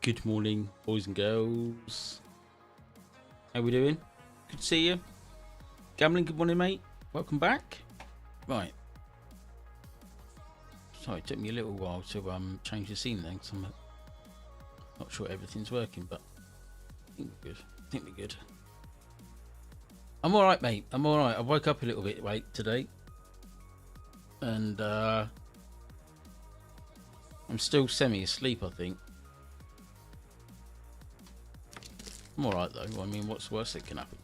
Good morning, boys and girls. How we doing? Good to see you. Gambling, good morning, mate. Welcome back. Right. Sorry, it took me a little while to change the scene then, because I'm not sure everything's working, but I think we're good. I think we're good. I'm alright, mate. I'm alright. I woke up a little bit late today. And I'm still semi-asleep, I think. I'm alright though. I mean, what's the worst that can happen?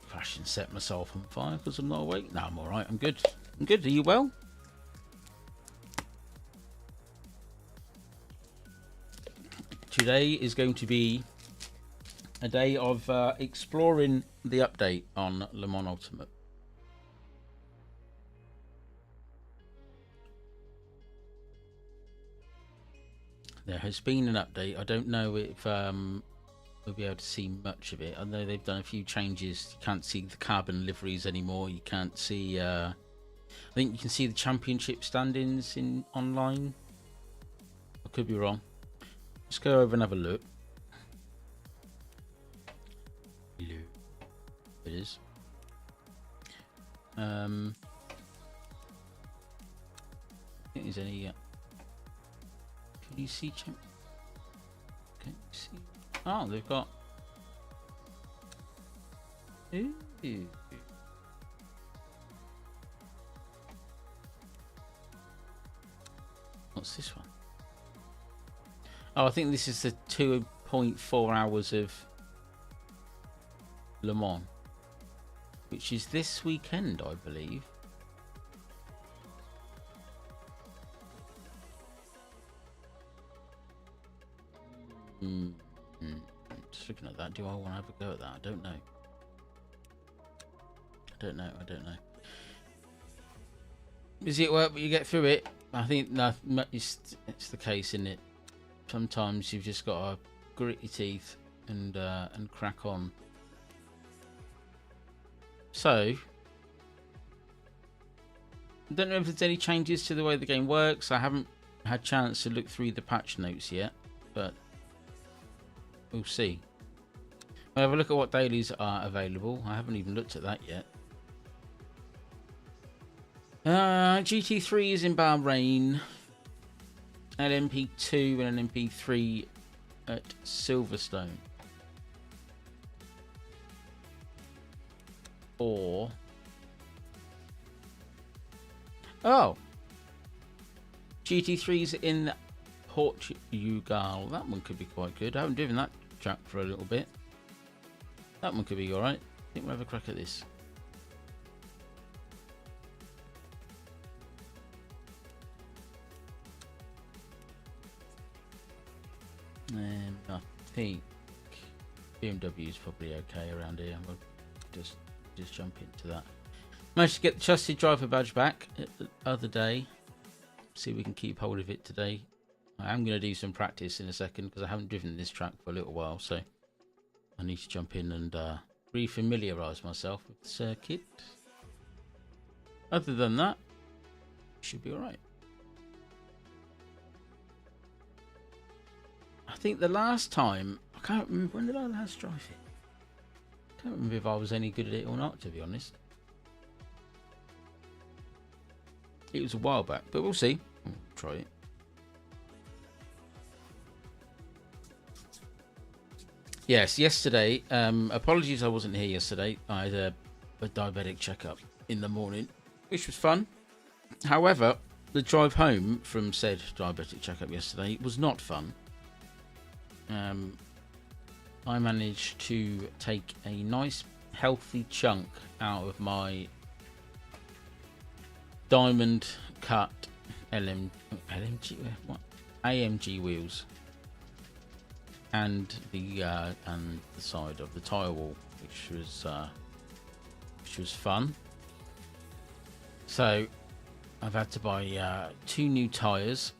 Crash and set myself on fire because I'm not awake. No, I'm alright. I'm good. I'm good. Are you well? Today is going to be a day of exploring the update on Le Mans Ultimate. There has been an update. I don't know if we'll be able to see much of it. I know they've done a few changes. You can't see the carbon liveries anymore. You can't see I think you can see the championship standings in online. I could be wrong. Let's go over and have a look. it is. I think there's any. Can you see? Can you see? Oh, they've got. Ooh. What's this one? Oh, I think this is the 2.4 hours of Le Mans, which is this weekend, I believe. Just looking at that, do I want to have a go at that? I don't know. I don't know. Busy at work, but you get through it. I think it's the case, isn't it? Sometimes you've just got to grit your teeth and crack on. So, I don't know if there's any changes to the way the game works. I haven't had a chance to look through the patch notes yet, but we'll see. I'll have a look at what dailies are available. I haven't even looked at that yet. GT3 is in Bahrain. LMP2 and LMP3 at Silverstone. Or... oh! GT3's in Portugal. That one could be quite good. I haven't driven that track for a little bit. That one could be alright. I think we'll have a crack at this. I think BMW is probably okay around here. We'll just jump into that. Managed to get the trusted driver badge back the other day. See if we can keep hold of it today. I am going to do some practice in a second because I haven't driven this track for a little while, so I need to jump in and re-familiarise myself with the circuit. Other than that, it should be alright. I think the last time, I can't remember, when did I last drive it? I can't remember if I was any good at it or not, to be honest. It was a while back, but we'll see. We'll try it. Yes, yesterday, apologies I wasn't here yesterday. I had a diabetic checkup in the morning, which was fun. However, the drive home from said diabetic checkup yesterday was not fun. I managed to take a nice healthy chunk out of my diamond cut AMG wheels and the side of the tyre wall, which was fun. So I've had to buy 2 new tyres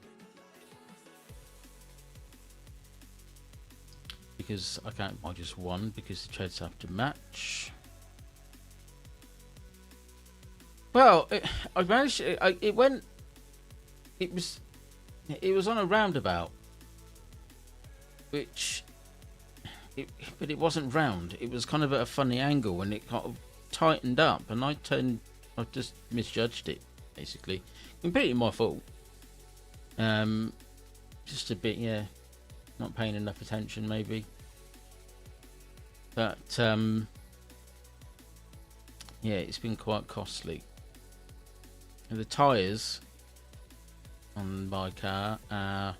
because I can't buy just one because the treads have to match. Well, I managed. It went. It was on a roundabout, but it wasn't round. It was kind of at a funny angle, and it kind of tightened up. And I just misjudged it, basically. Completely my fault. Just a bit, yeah, not paying enough attention, maybe. But yeah, it's been quite costly. And the tyres on my car are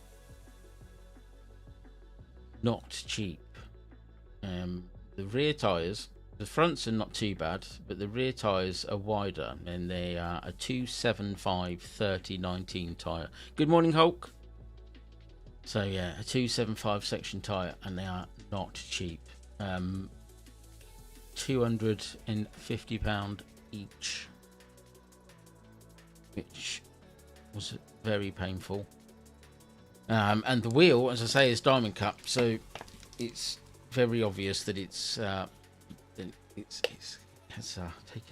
not cheap. The rear tyres, the fronts are not too bad, but the rear tyres are wider, and they are a 275 30/19 tyre. Good morning, Hulk. So yeah, a 275 section tyre, and they are not cheap. £250 each, which was very painful. And the wheel, as I say, is diamond cut, so it's very obvious that it's taken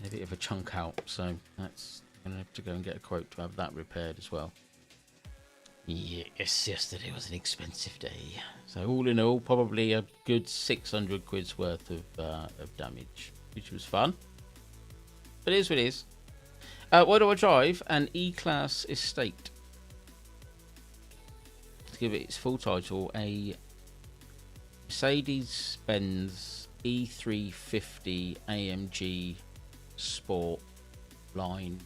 a bit of a chunk out. So that's gonna have to go and get a quote to have that repaired as well. Yes, yesterday was an expensive day. So all in all, probably a good 600 quid's worth of damage. which was fun. But it is what it is. What do I drive? An E-Class Estate. To give it its full title, a Mercedes-Benz E350 AMG Sport Line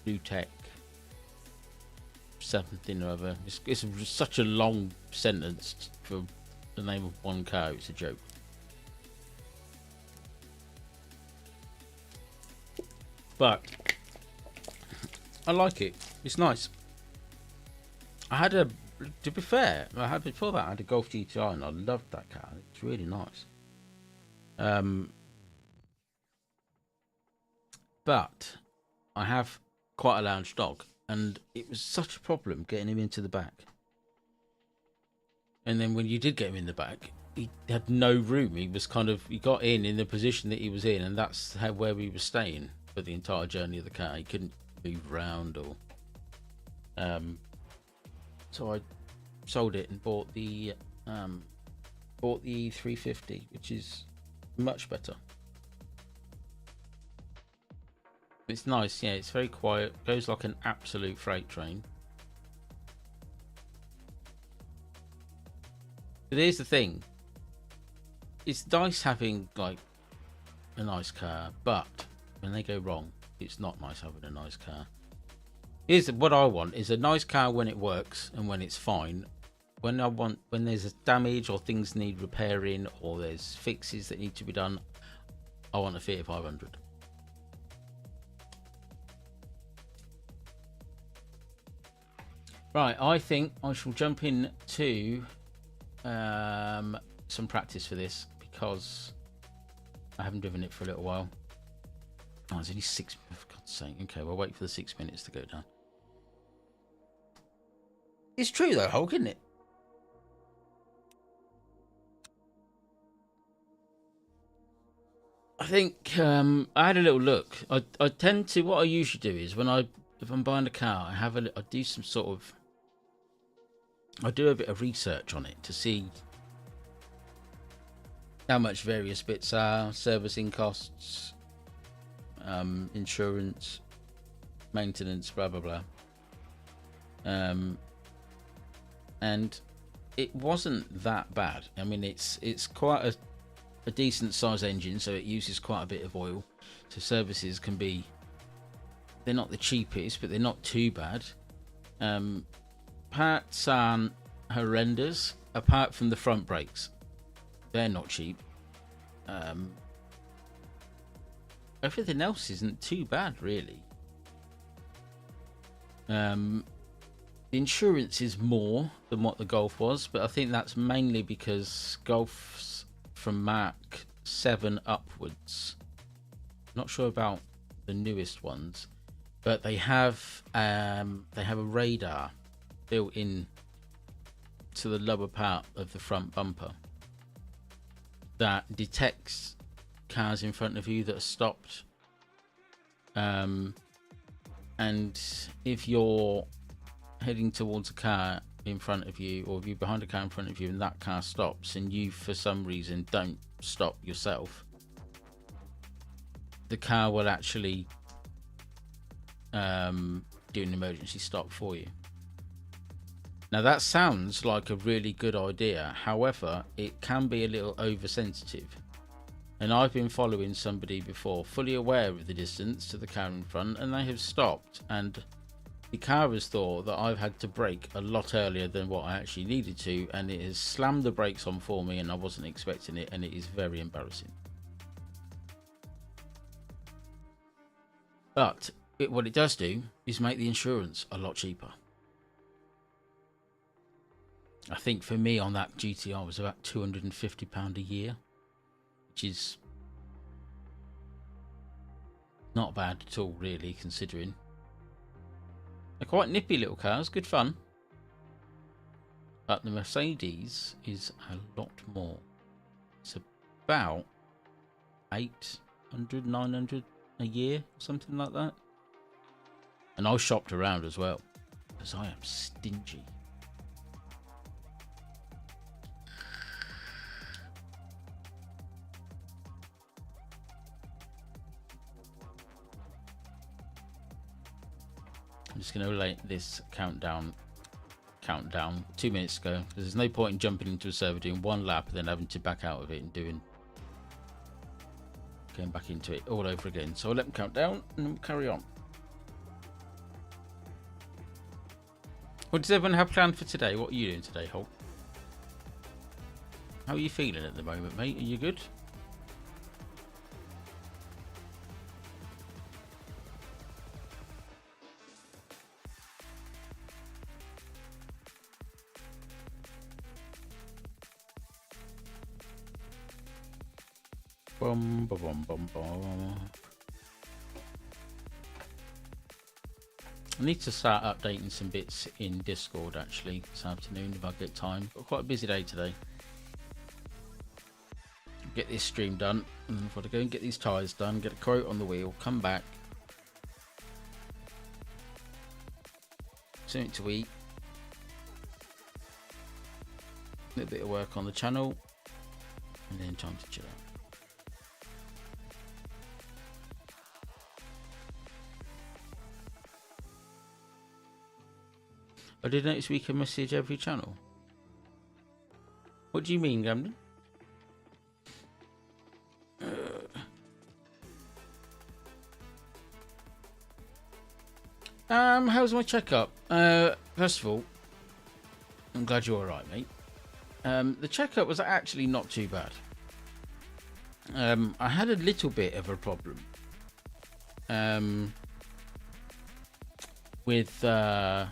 Blue Tech something or other. It's such a long sentence for the name of one car. It's a joke. But I like it. It's nice. To be fair, before that I had a Golf GTI and I loved that car. It's really nice. But I have quite a large dog, and it was such a problem getting him into the back. And then when you did get him in the back, he had no room. He got in the position that he was in, and that's where we were staying for the entire journey of the car. He couldn't move around or so I sold it and bought the E350, which is much better. It's nice, yeah. It's very quiet. Goes like an absolute freight train. But here's the thing: it's nice having like a nice car, but when they go wrong, it's not nice having a nice car. Here's what I want: is a nice car when it works and when it's fine. When there's a damage or things need repairing or there's fixes that need to be done, I want a Fiat 500. Right, I think I shall jump in to some practice for this because I haven't driven it for a little while. Oh, it's only 6, for God's sake. Okay, we'll wait for the 6 minutes to go down. It's true though, Hulk, isn't it? I think I had a little look. I tend to, what I usually do is if I'm buying a car, I do some sort of, I do a bit of research on it to see how much various bits are, servicing costs, insurance, maintenance, blah blah blah. And it wasn't that bad. I mean, it's quite a decent size engine, so it uses quite a bit of oil. So services can be, they're not the cheapest, but they're not too bad. Parts aren't horrendous, apart from the front brakes. They're not cheap. Everything else isn't too bad, really. The insurance is more than what the Golf was, but I think that's mainly because Golf's from Mark 7 upwards. Not sure about the newest ones, but they have a radar built in to the lower part of the front bumper that detects cars in front of you that are stopped. And if you're heading towards a car in front of you, or if you're behind a car in front of you and that car stops and you for some reason don't stop yourself, the car will actually do an emergency stop for you. Now that sounds like a really good idea, however it can be a little oversensitive, and I've been following somebody before fully aware of the distance to the car in front, and they have stopped, and the car has thought that I've had to brake a lot earlier than what I actually needed to, and it has slammed the brakes on for me, and I wasn't expecting it, and it is very embarrassing. But what it does do is make the insurance a lot cheaper. I think for me on that GTR was about £250 a year, which is not bad at all, really, considering. They're quite nippy little cars, good fun. But the Mercedes is a lot more. It's about 800, 900 a year, something like that. And I shopped around as well, because I am stingy. just going to let this countdown 2 minutes ago. There's no point in jumping into a server doing one lap and then having to back out of it and going back into it all over again. So I'll let them count down and we'll carry on. What does everyone have planned for today? What are you doing today, Hulk? How are you feeling at the moment, mate? Are you good? Bum, bum, bum, bum, bum. I need to start updating some bits in Discord actually this afternoon if I get time. Got quite a busy day today. Get this stream done, and then I've got to go and get these tyres done, get a quote on the wheel, come back, something to eat, a little bit of work on the channel, and then time to chill out. I did notice we can message every channel. What do you mean, Gamden? How's my checkup? First of all, I'm glad you're alright, mate. The checkup was actually not too bad. I had a little bit of a problem with can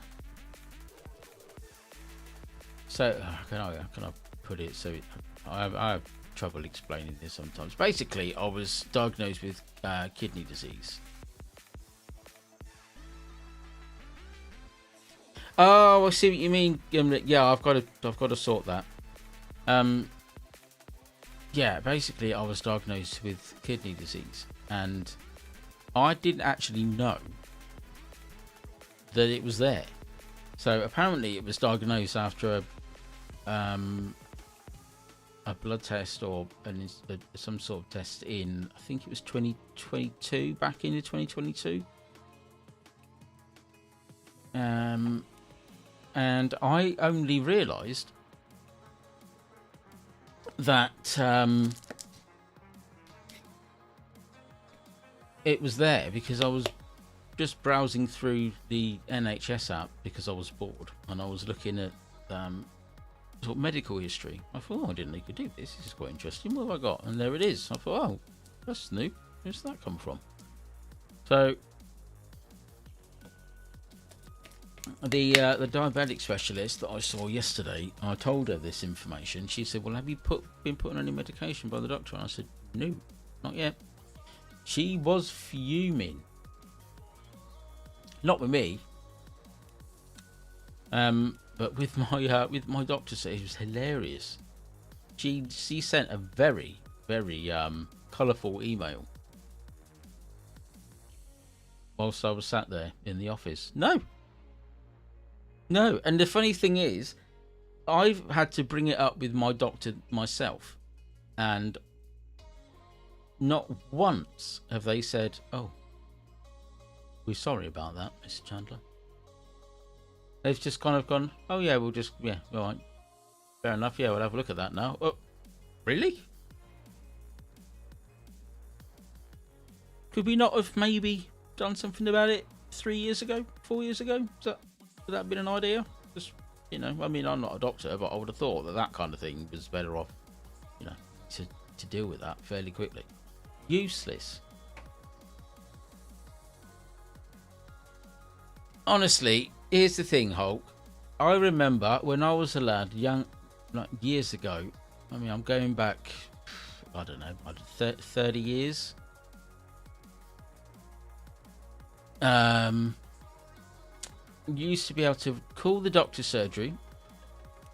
I put it so I have trouble explaining this sometimes. Basically, I was diagnosed with kidney disease. Oh, I see what you mean. Yeah, I've got to sort that. Yeah, basically, I was diagnosed with kidney disease, and I didn't actually know that it was there. So apparently, it was diagnosed after a blood test or some sort of test in, I think it was 2022, back into 2022. And I only realised that it was there because I was just browsing through the NHS app because I was bored, and I was looking at sort of medical history. I thought, oh, I didn't know you could do this. This is quite interesting. What have I got? And there it is. I thought, oh, that's new. Where's that come from? So the diabetic specialist that I saw yesterday, I told her this information. She said, well, have you been put on any medication by the doctor? And I said, no, not yet. She was fuming. Not with me, but with my doctor. So it was hilarious. She sent a very, very colourful email whilst I was sat there in the office. No, and the funny thing is, I've had to bring it up with my doctor myself, and not once have they said, oh, we're sorry about that, Mr. Chandler. They've just kind of gone, oh yeah, all right, fair enough, yeah, we'll have a look at that now. Oh, really? Could we not have maybe done something about it 3 years ago, 4 years ago? Would that have been an idea? Just, I mean, I'm not a doctor, but I would have thought that kind of thing was better off, to deal with that fairly quickly. Useless. Honestly, here's the thing, Hulk. I remember when I was a lad, years ago. I mean, I'm going back, I don't know, 30 years. You used to be able to call the doctor's surgery.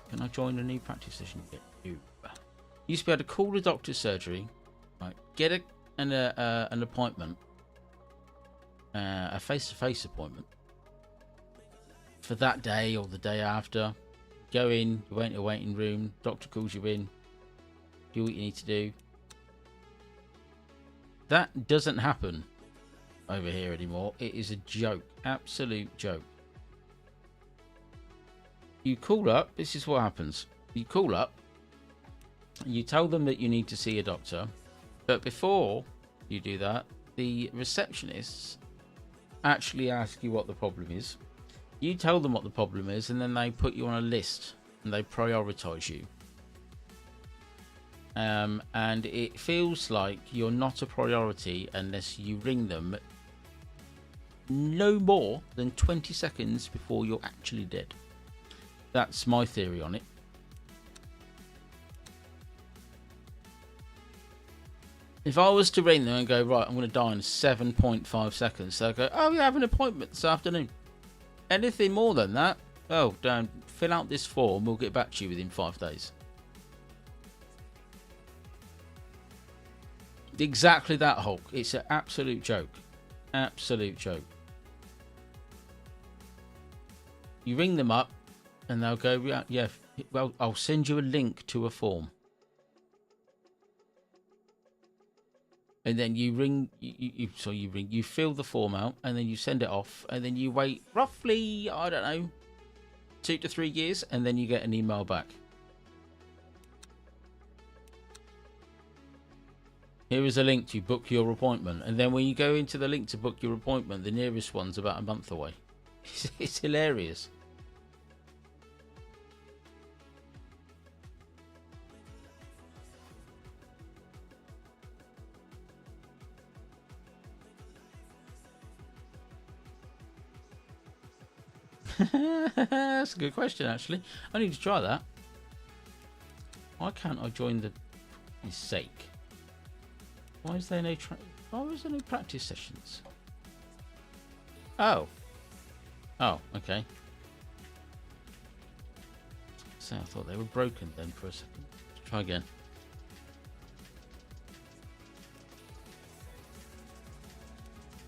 Can I join a new practice session? No. You used to be able to call the doctor's surgery, right? Get an appointment, a face-to-face appointment for that day or the day after. Go in, you wait in a waiting room, doctor calls you in, do what you need to do. That doesn't happen over here anymore. It is a joke, absolute joke. You call up, this is what happens. You call up, you tell them that you need to see a doctor, but before you do that, the receptionists actually ask you what the problem is. You tell them what the problem is, and then they put you on a list and they prioritize you. And it feels like you're not a priority unless you ring them no more than 20 seconds before you're actually dead. That's my theory on it. If I was to ring them and go, right, I'm going to die in 7.5 seconds, they'll go, oh, you have an appointment this afternoon. Anything more than that, oh, don't fill out this form, we'll get back to you within 5 days. Exactly that, Hulk. It's an absolute joke. Absolute joke. You ring them up and they'll go, yeah, well, I'll send you a link to a form. And then you ring, you fill the form out, and then you send it off, and then you wait roughly, I don't know, 2 to 3 years, and then you get an email back. Here is a link to book your appointment. And then when you go into the link to book your appointment, the nearest one's about a month away. It's hilarious. That's a good question, actually. I need to try that. Why can't I join the sake? Why is there no practice sessions? Oh, okay. So I thought they were broken then for a second. Let's try again.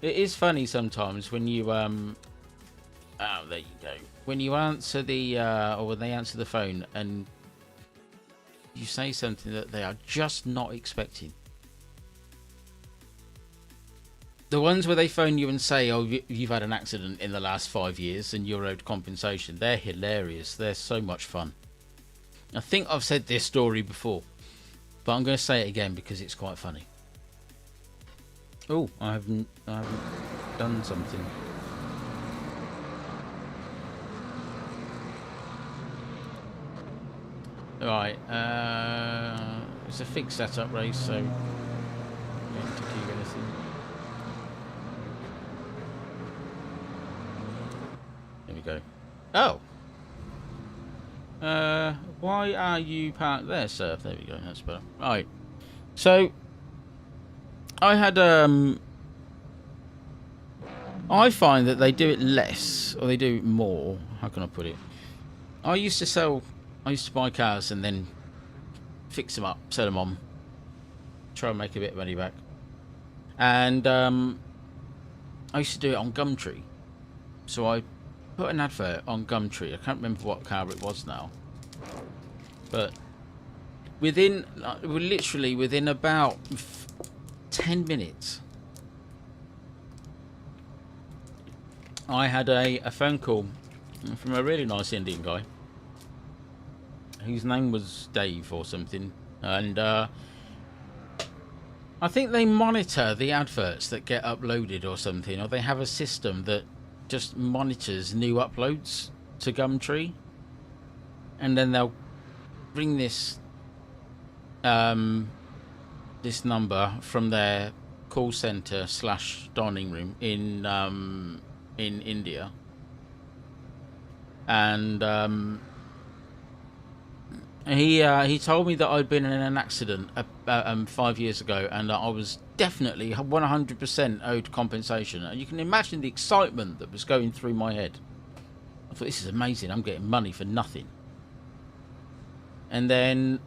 It is funny sometimes when you oh, there you go. When you answer the or when they answer the phone and you say something that they are just not expecting. The ones where they phone you and say, oh, you've had an accident in the last 5 years and you're owed compensation, they're hilarious. They're so much fun. I think I've said this story before, but I'm going to say it again because it's quite funny. Oh, I haven't done something. Right, it's a fixed setup race, so don't have to keep anything. There we go. Oh! Why are you parked there, sir? There we go, that's better. Right, so I had, I find that they do it less, or they do it more. How can I put it? I used to buy cars and then fix them up, sell them on, try and make a bit of money back. And I used to do it on Gumtree. So I put an advert on Gumtree. I can't remember what car it was now. But literally within about 10 minutes, I had a phone call from a really nice Indian guy. His name was Dave or something, and I think they monitor the adverts that get uploaded or something, or they have a system that just monitors new uploads to Gumtree, and then they'll bring this this number from their call center / dining room in India, and he told me that I'd been in an accident 5 years ago, and that I was definitely 100% owed compensation. And you can imagine the excitement that was going through my head. I thought, this is amazing. I'm getting money for nothing. And then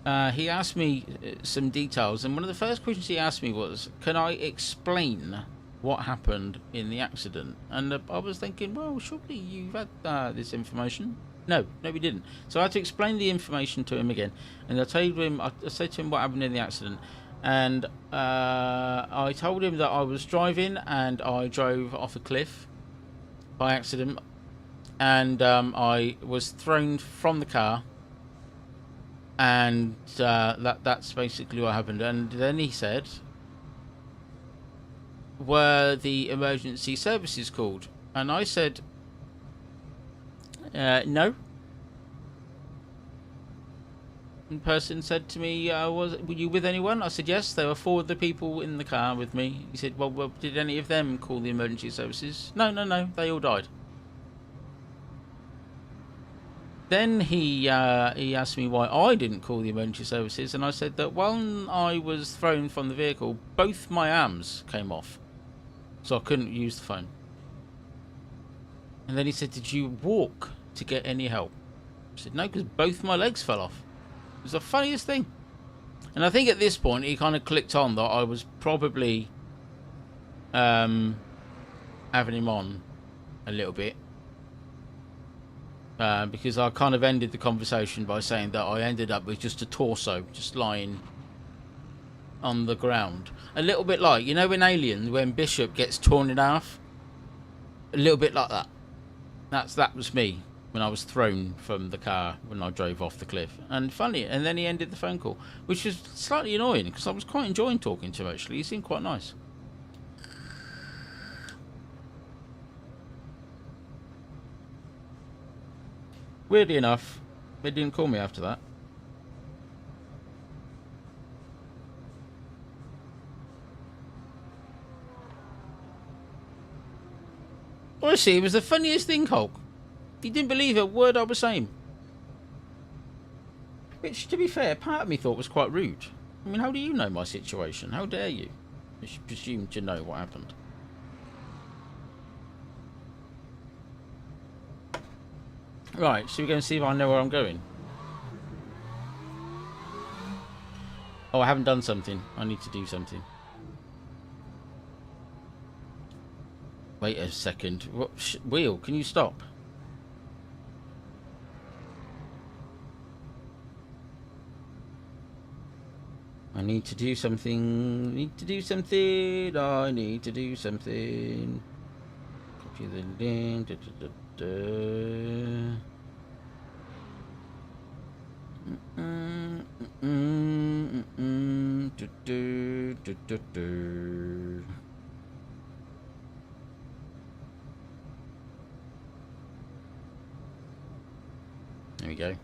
he asked me some details, and one of the first questions he asked me was, can I explain what happened in the accident? And I was thinking, well, surely you've had this information. No, we didn't. So I had to explain the information to him again, and I said to him what happened in the accident, And I told him that I was driving and I drove off a cliff by accident, and I was thrown from the car, and that's basically what happened. And then he said, were the emergency services called? And I said, no. The person said to me, were you with anyone? I said, yes, there were 4 of the people in the car with me. He said, well, did any of them call the emergency services? No, they all died. Then he asked me why I didn't call the emergency services, and I said that when I was thrown from the vehicle, both my arms came off, so I couldn't use the phone. And then he said, did you walk to get any help? I said, no, because both my legs fell off. It was the funniest thing. And I think at this point he kind of clicked on that I was probably having him on a little bit. Because I kind of ended the conversation by saying that I ended up with just a torso, just lying on the ground. A little bit like, you know in Alien, when Bishop gets torn in half? A little bit like that. That was me when I was thrown from the car when I drove off the cliff. And funny, and then he ended the phone call, which was slightly annoying because I was quite enjoying talking to him actually. He seemed quite nice. Weirdly enough, they didn't call me after that. Honestly, it was the funniest thing, Hulk. He didn't believe a word I was saying. Which, to be fair, part of me thought was quite rude. I mean, how do you know my situation? How dare you? I should presume to know what happened. Right, so we're going to see if I know where I'm going. Oh, I haven't done something. I need to do something. Wait a second. What? Wheel, can you stop? I need to do something. I need to do something. Copy the link. There we go.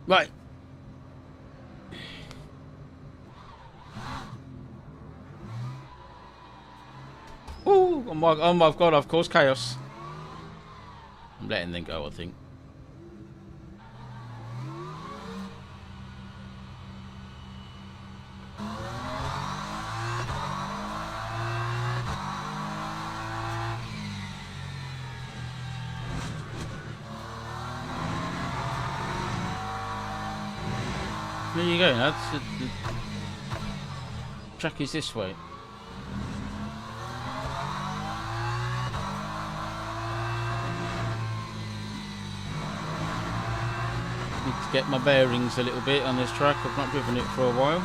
Right. Oh my god, of course, chaos. I'm letting them go, I think. There you go, that's the track is this way. Need to get my bearings a little bit on this track. I've not driven it for a while.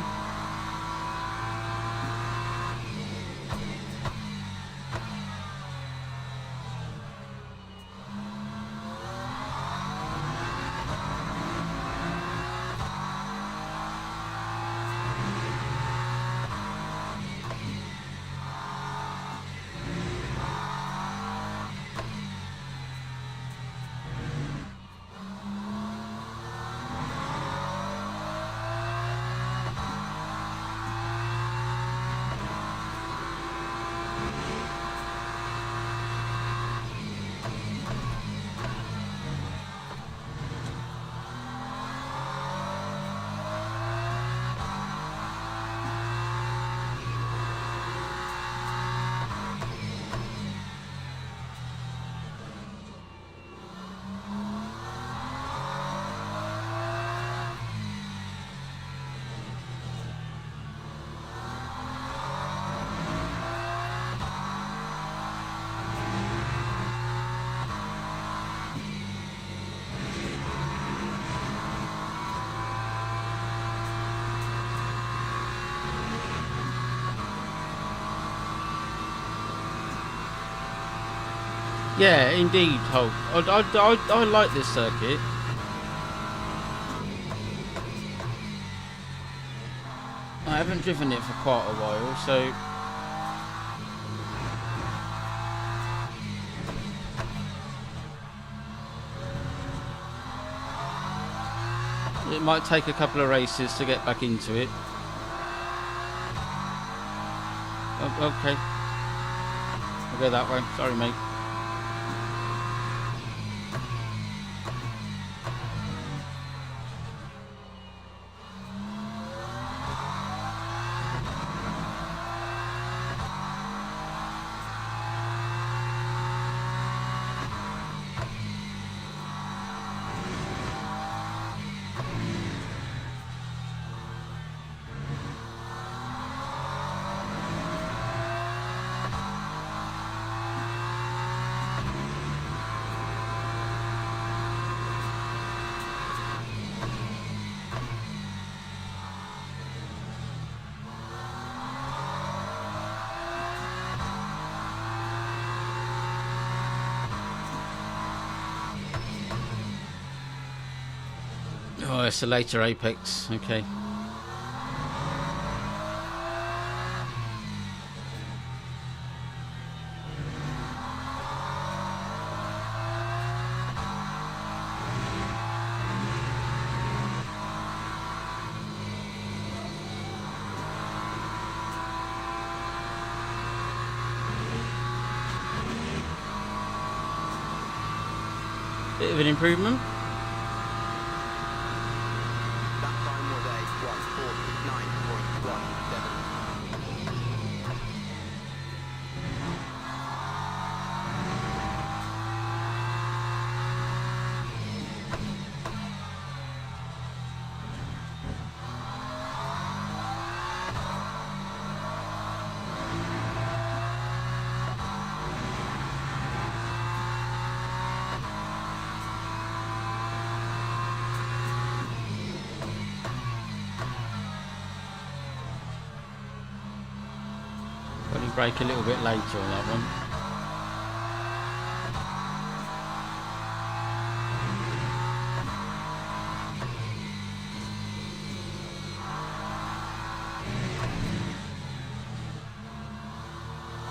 Yeah, indeed, Hulk. I like this circuit. I haven't driven it for quite a while, so it might take a couple of races to get back into it. Oh, okay. I'll go that way. Sorry, mate. Oh, it's a later apex. Okay. Bit of an improvement. That time was a 1:49.17. Probably brake a little bit later on that one.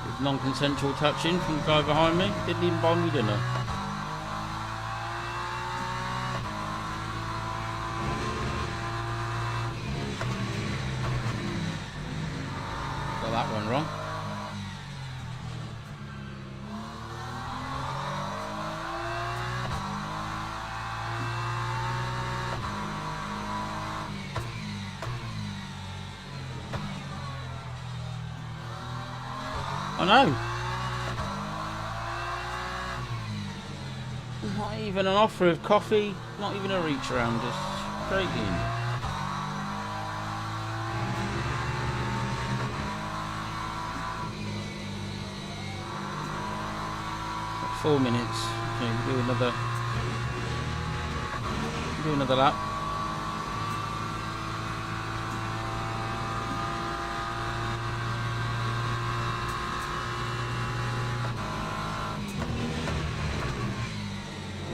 With non-consensual touching from the guy behind me. Didn't even buy me dinner. Got that one wrong. I know. Not even an offer of coffee, not even a reach around, just straight in. Like 4 minutes. Okay, do another lap.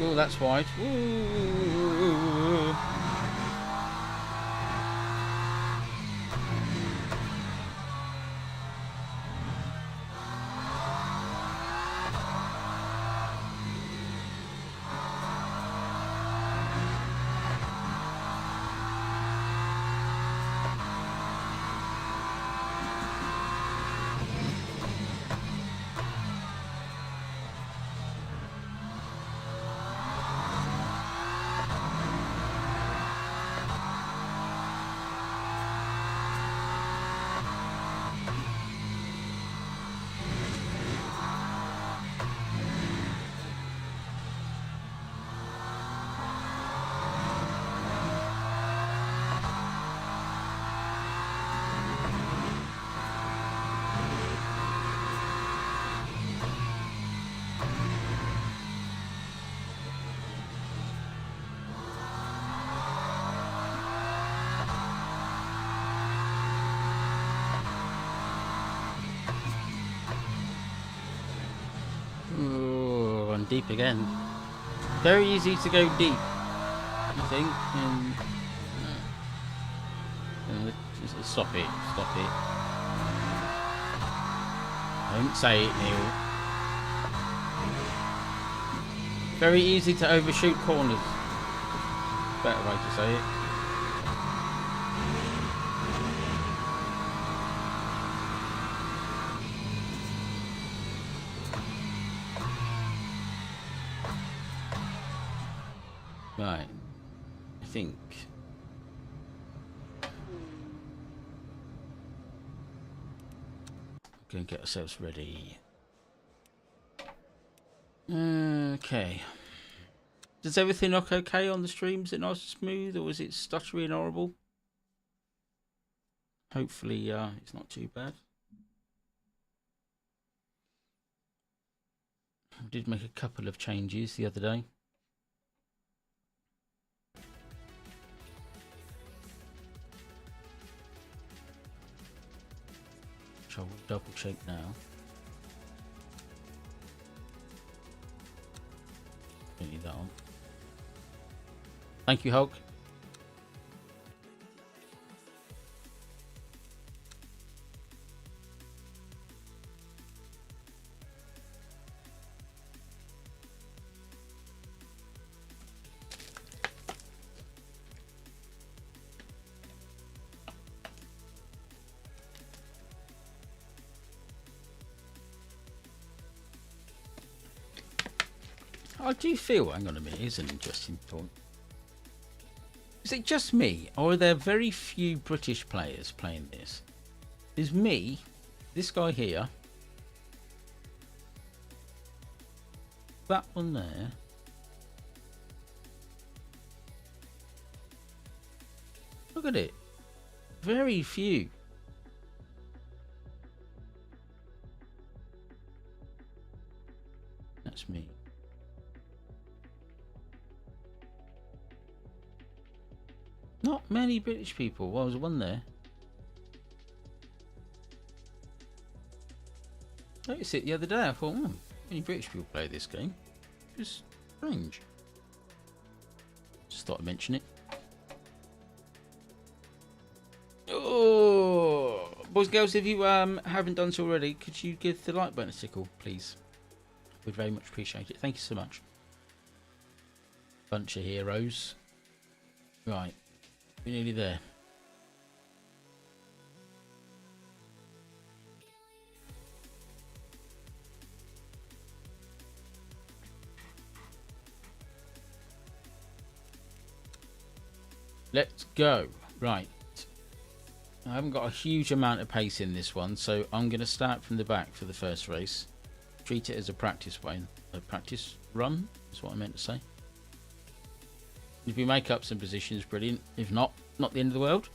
Oh, that's wide. Ooh. deep again. Very easy to go deep, I think. Just stop it. Stop it. Don't say it, Neil. Very easy to overshoot corners. Better way to say it. Right, I think we're going to get ourselves ready. Okay. Does everything look okay on the stream? Is it nice and smooth, or is it stuttery and horrible? Hopefully, it's not too bad. I did make a couple of changes the other day. Which I will double check now. Don't need that on. Thank you, Hulk. I do feel, hang on a minute, here's an interesting point. Is it just me, or are there very few British players playing this? There's me, this guy here, that one there, look at it, very few. That's me. Not many British people. Well, there was one there. I noticed it the other day. I thought, many British people play this game. It's strange. Just thought I'd mention it. Oh, boys and girls, if you haven't done so already, could you give the like button a tickle, please? We'd very much appreciate it. Thank you so much. Bunch of heroes. Right. We're nearly there. Let's go. Right. I haven't got a huge amount of pace in this one, so I'm going to start from the back for the first race. Treat it as a practice run is what I meant to say. If we make up some positions, brilliant. If not, not the end of the world.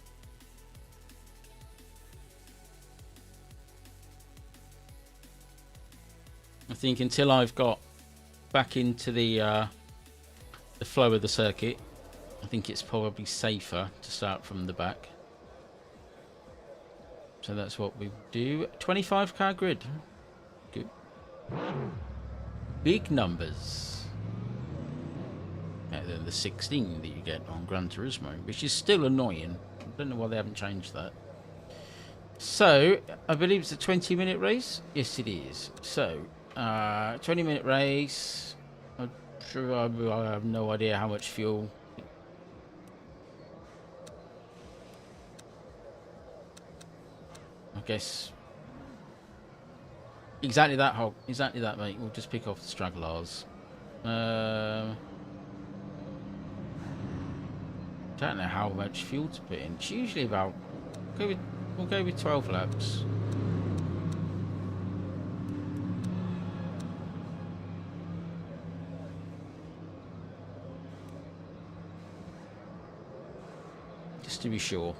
I think until I've got back into the flow of the circuit, I think it's probably safer to start from the back. So that's what we do. 25 car grid. Good. Big numbers. Better than the 16 that you get on Gran Turismo, which is still annoying. I don't know why they haven't changed that. So, I believe it's a 20-minute race. Yes, it is. So, 20-minute race. I'm sure I have no idea how much fuel. I guess exactly that, Hog. Exactly that, mate. We'll just pick off the stragglers. Don't know how much fuel to put in. It's usually about. We'll go with 12 laps. Just to be sure.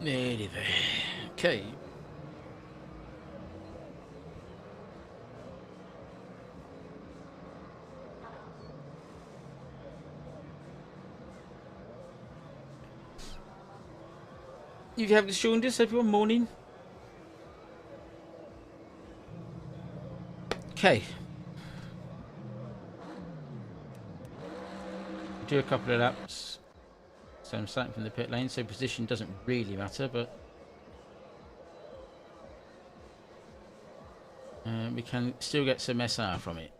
Nearly there. Okay. You have the jaundice, everyone? Morning. Okay. Do a couple of laps. So I'm starting from the pit lane, so position doesn't really matter, but we can still get some SR from it.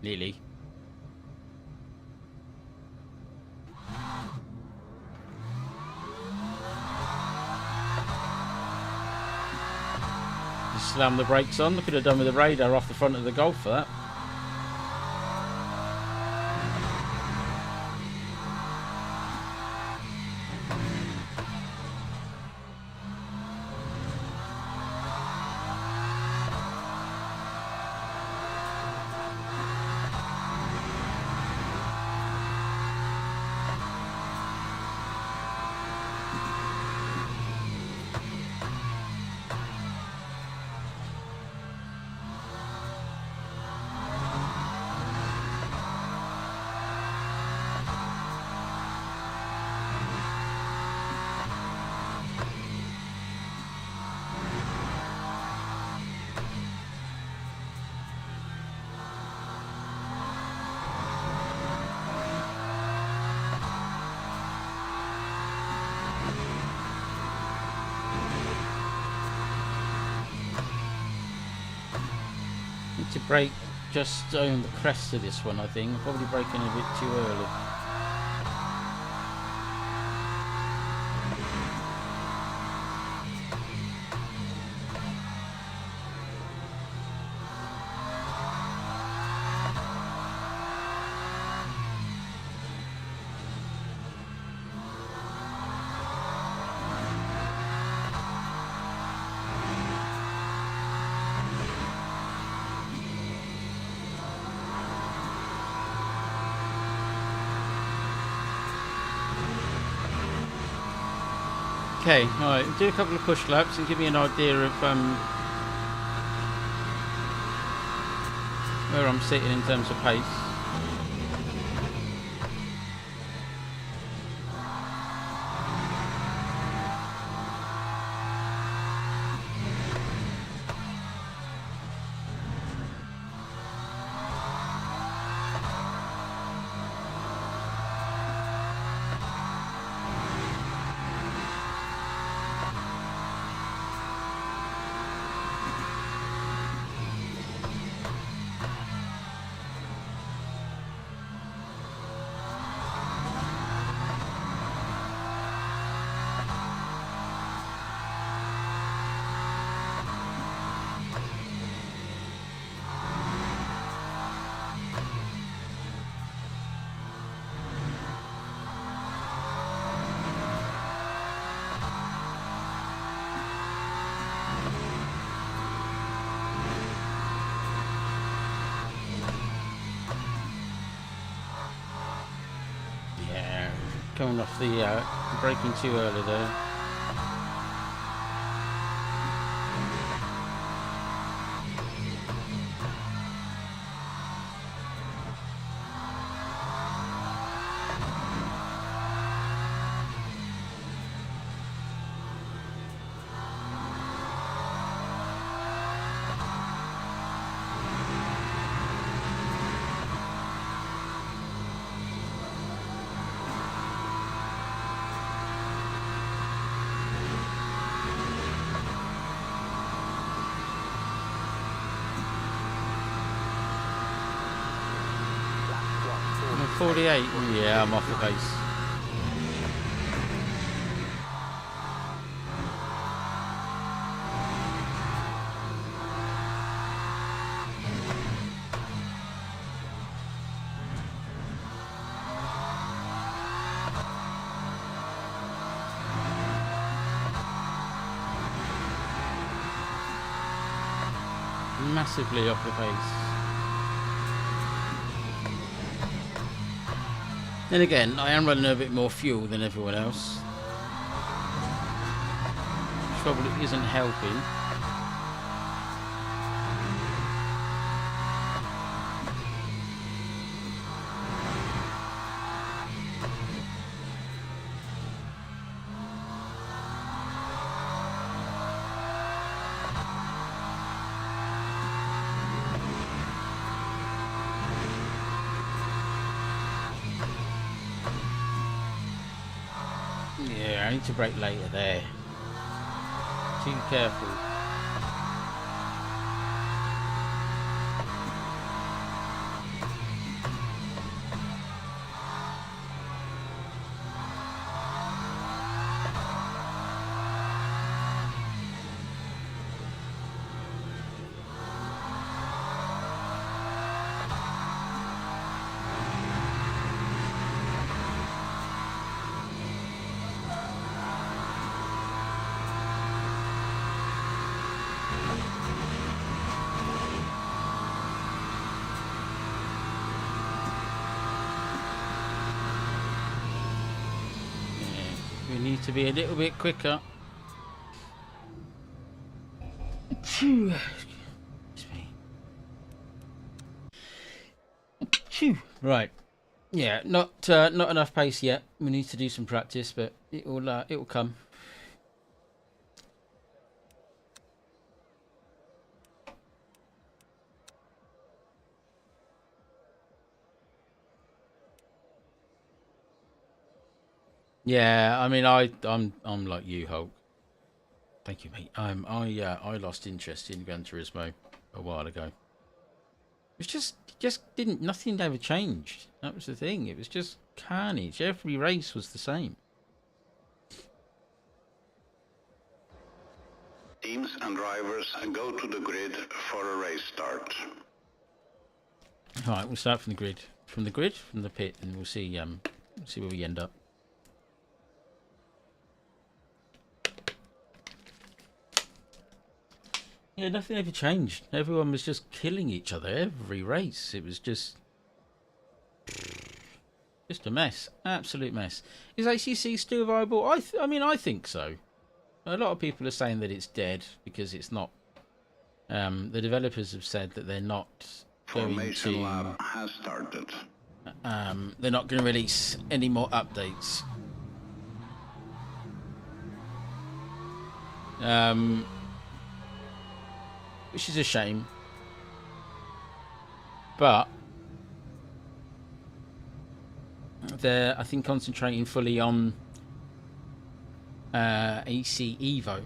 Nearly. Just slam the brakes on. Could have done with the radar off the front of the Golf for that. To brake just on the crest of this one, I think. Probably braking a bit too early. Okay, alright, do a couple of push laps and give me an idea of where I'm sitting in terms of pace. Coming off the braking too early there. Lap 48. Yeah, I'm off the pace. massively off the pace. Then again, I am running a bit more fuel than everyone else. Which probably isn't helping. Yeah, I need to brake later there. Too careful. We need to be a little bit quicker. Phew. Excuse me. Phew. Right. Yeah, not enough pace yet. We need to do some practice, but it will come. Yeah, I mean, I'm like you, Hulk. Thank you, mate. I lost interest in Gran Turismo a while ago. It was just didn't, nothing ever changed. That was the thing. It was just carnage. Every race was the same. Teams and drivers go to the grid for a race start. All right, we'll start from the grid, from the pit, and we'll see where we end up. Yeah, nothing ever changed. Everyone was just killing each other every race. It was just a mess, absolute mess. Is ACC still viable? I mean, I think so. A lot of people are saying that it's dead because it's not. The developers have said that they're not going Formation to. lab has started. They're not going to release any more updates. Which is a shame. But they're, I think, concentrating fully on AC Evo.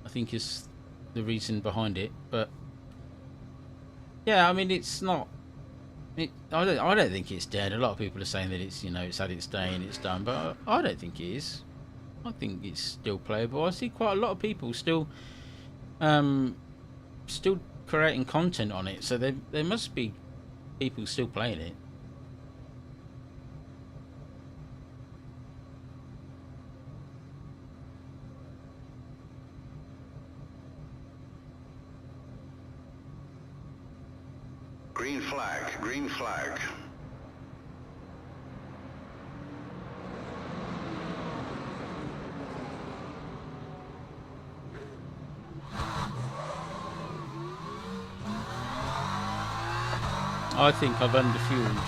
I think is the reason behind it. But yeah, I mean, it's not. I don't think it's dead. A lot of people are saying that it's, you know, it's had its day and it's done, but I don't think it is. I think it's still playable. I see quite a lot of people still creating content on it, so there must be people still playing it. Green flag, green flag. I think I've underfueled.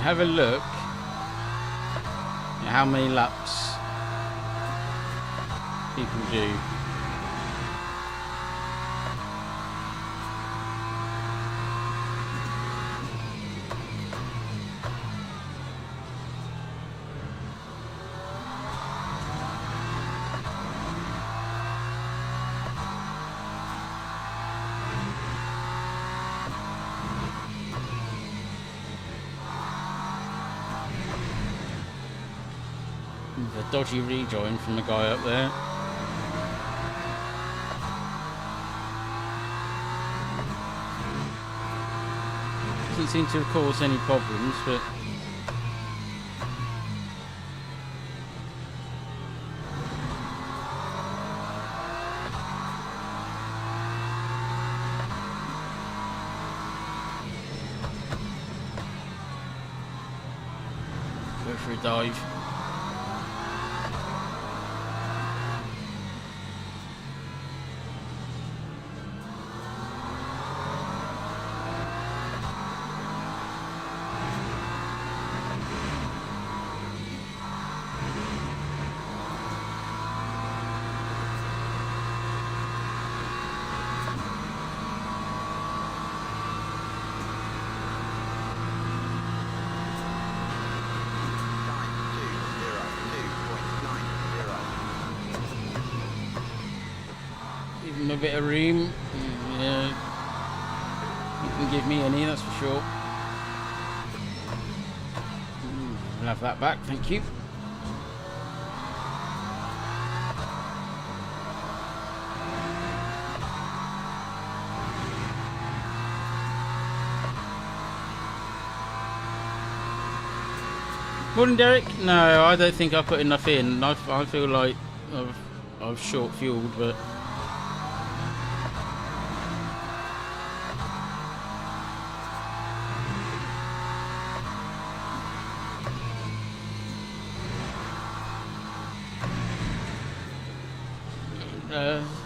Have a look at how many laps people do. A dodgy rejoin from the guy up there. doesn't seem to have caused any problems, but go for a dive. Give him a bit of room. Yeah, you can give me any, that's for sure. I'll have that back, thank you. Morning, Derek. No, I don't think I put enough in. I feel like I've short fueled, but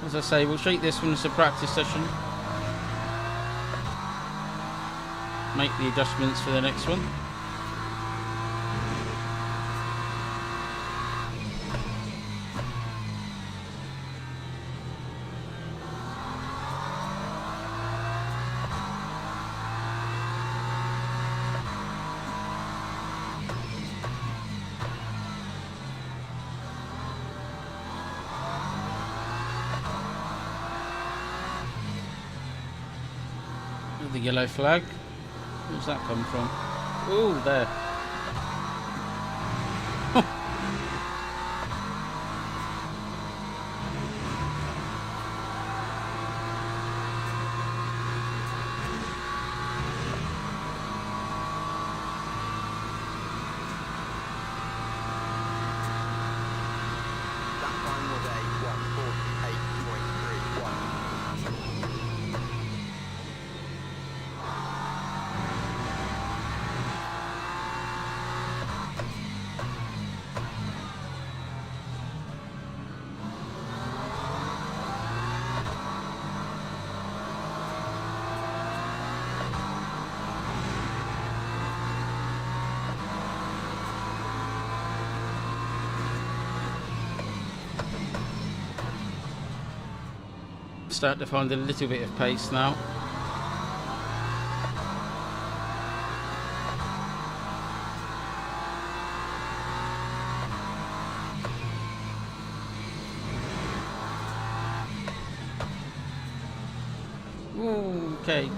as I say, we'll treat this one as a practice session. Make the adjustments for the next one. The yellow flag. Where's that come from? Oh, there. That time was a 1:48.31. Start to find a little bit of pace now. Ooh, okay.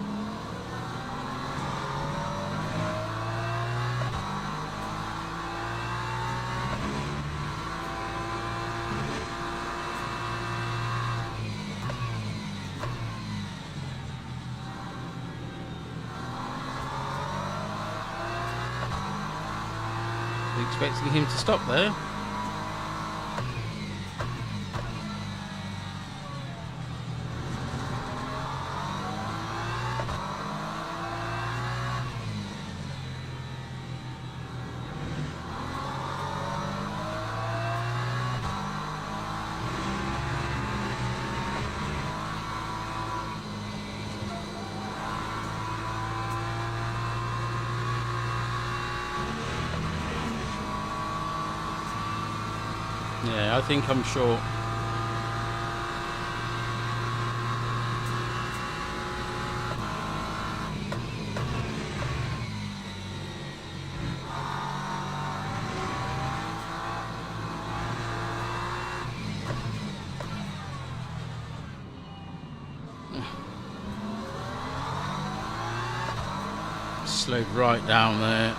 Expecting him to stop there. Yeah, I think I'm short. Slowed right down there.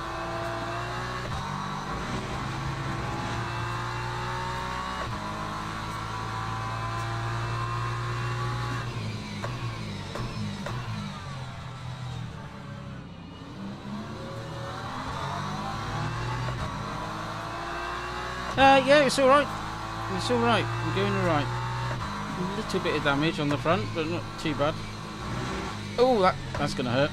Yeah, it's all right. It's all right. I'm going all right. A little bit of damage on the front, but not too bad. Oh, that's gonna hurt.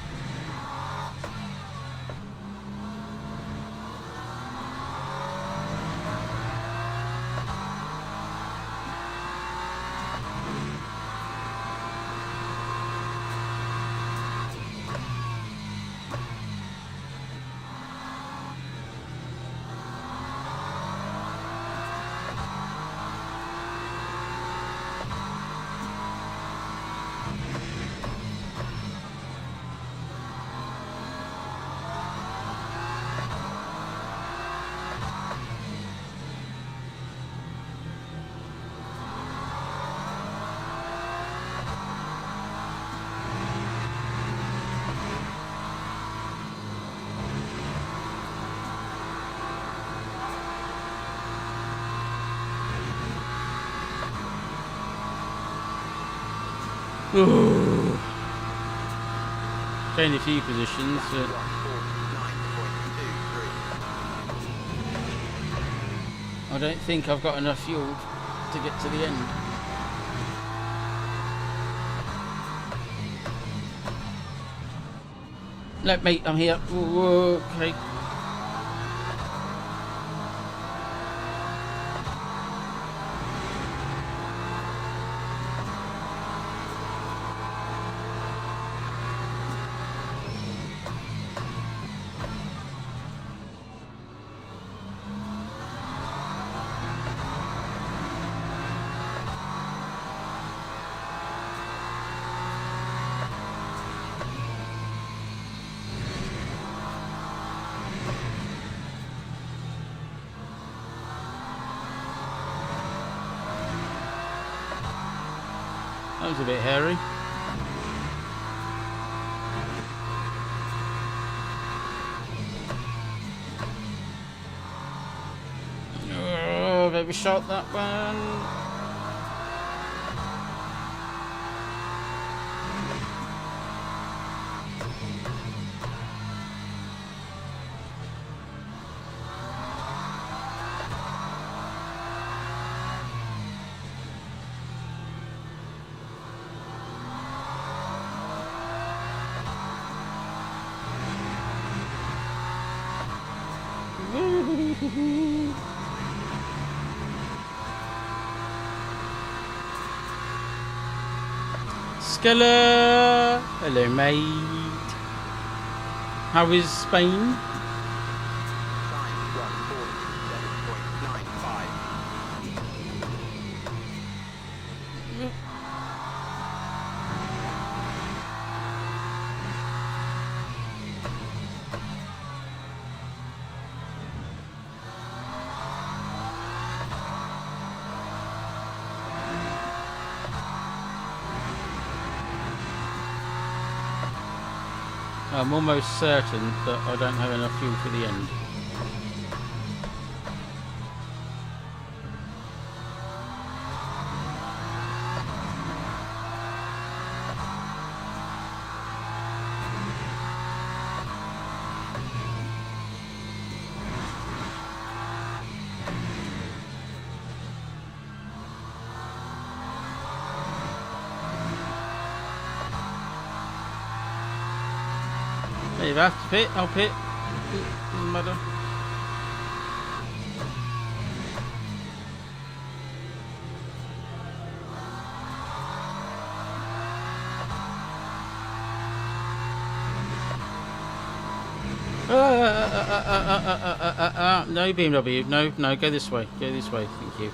Ooh. Gained a few positions. I don't think I've got enough fuel to get to the end. No, mate, I'm here. Ooh, okay. That was a bit hairy. Oh, baby shot that one. Skella! Hello, mate. How is Spain? Time 147.95. I'm almost certain that I don't have enough fuel for the end. If I have to pit, I'll pit. Doesn't matter. No BMW. No, go this way. Go this way. Thank you.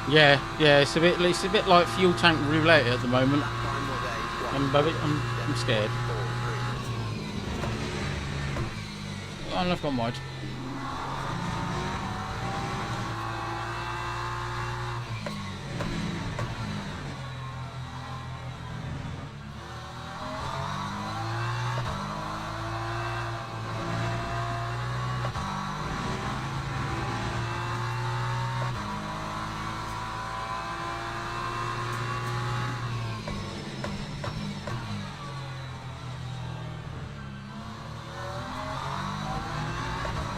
Yeah, it's a bit like fuel tank roulette at the moment. I'm scared. Oh, and I've gone wide.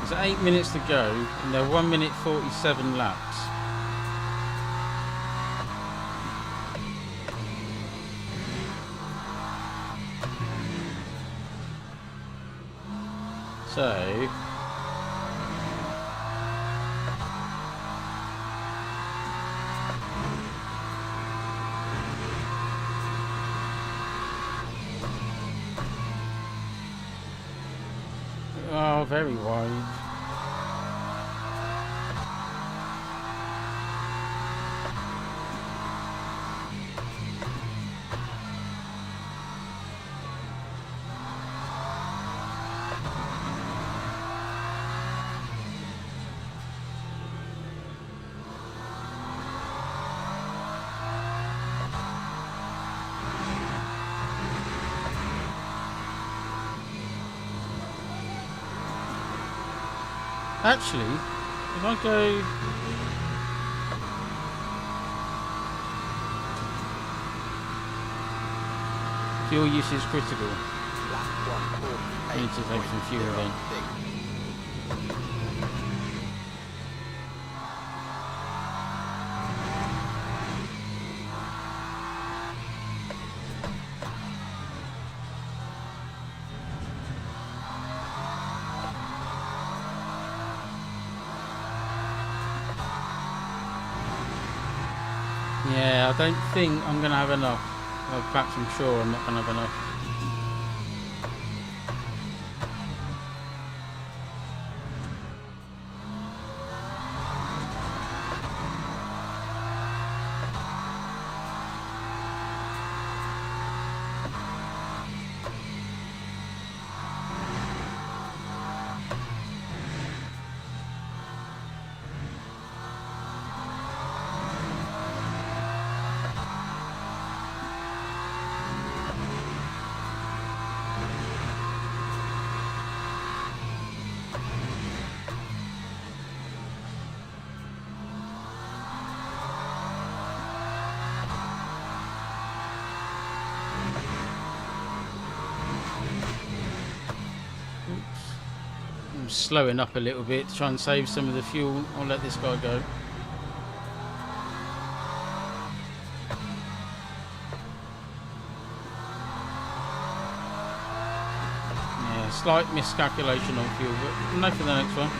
There's 8 minutes to go, and they're 1 minute 47 laps. So oh, very wide. Actually, if I go fuel use is critical. I need to take some fuel then. Yeah, I don't think I'm going to have enough. In fact, I'm sure I'm not going to have enough. I'm slowing up a little bit to try and save some of the fuel. I'll let this guy go. Yeah, slight miscalculation on fuel, but no for the next one.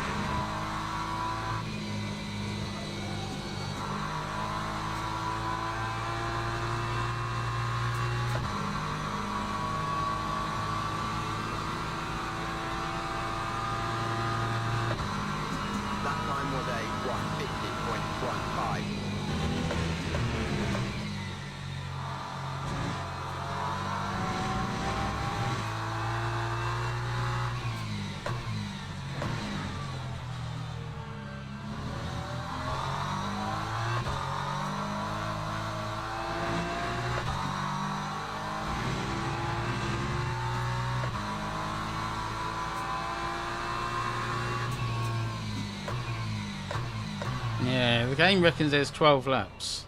Yeah, the game reckons there's 12 laps.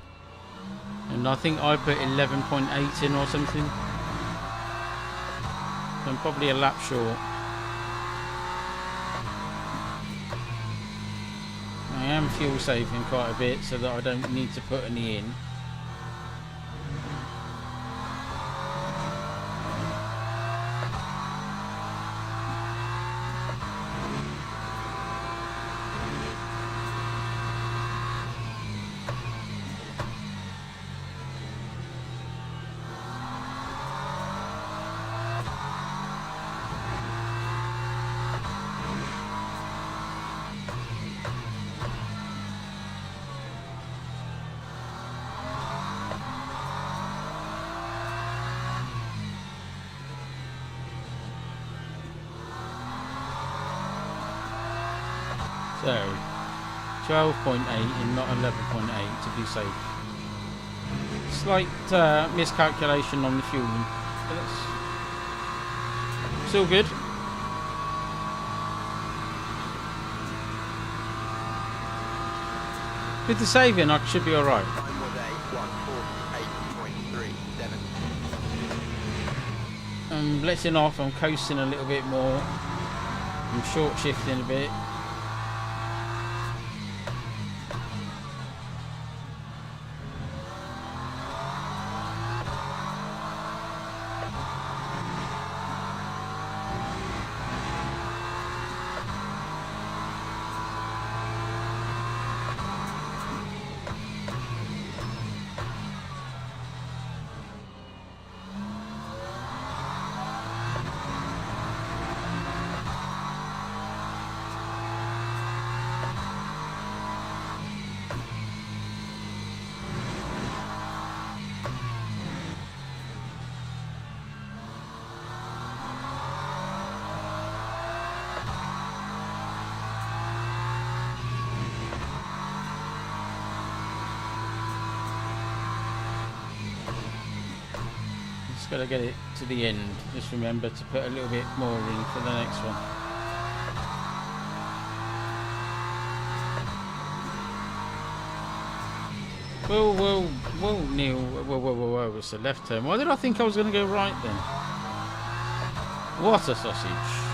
And I think I put 11.8 in or something. So I'm probably a lap short. I am fuel saving quite a bit so that I don't need to put any in. So, 12.8 and not 11.8 to be safe. Slight miscalculation on the fueling, but that's still good. With the saving, I should be alright. I'm letting off, I'm coasting a little bit more. I'm short shifting a bit. Just gotta get it to the end. Just remember to put a little bit more in for the next one. Whoa, Neil. Whoa. It's a left turn. Why did I think I was going to go right then? What a sausage.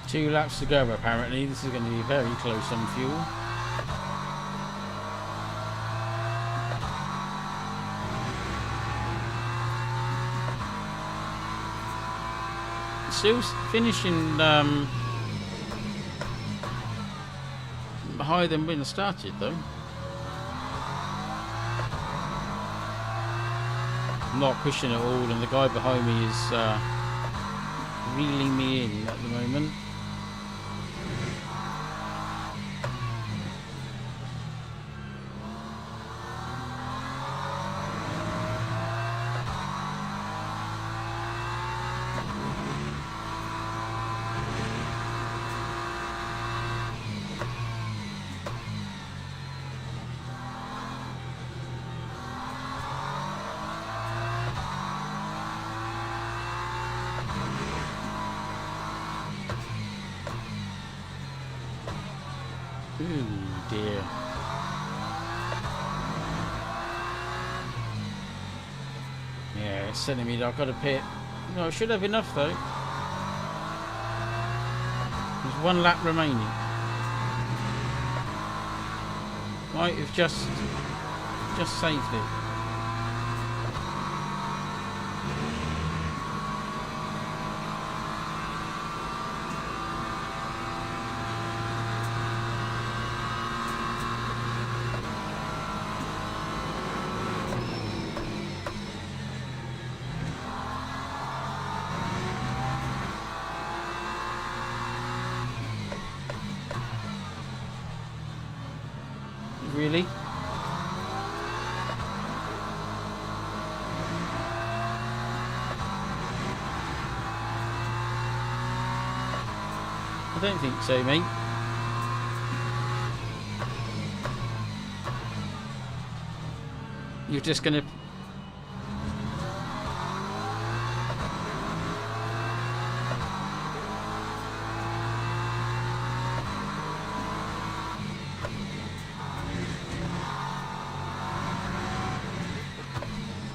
Two laps to go apparently. This is going to be very close on fuel. Still finishing higher than when I started though. I'm not pushing at all, and the guy behind me is reeling me in at the moment. Ooh, dear. Yeah, it's sending me. I've got to pit. No, I should have enough though. There's one lap remaining. Might have just saved it. Really? I don't think so, mate. You're just gonna...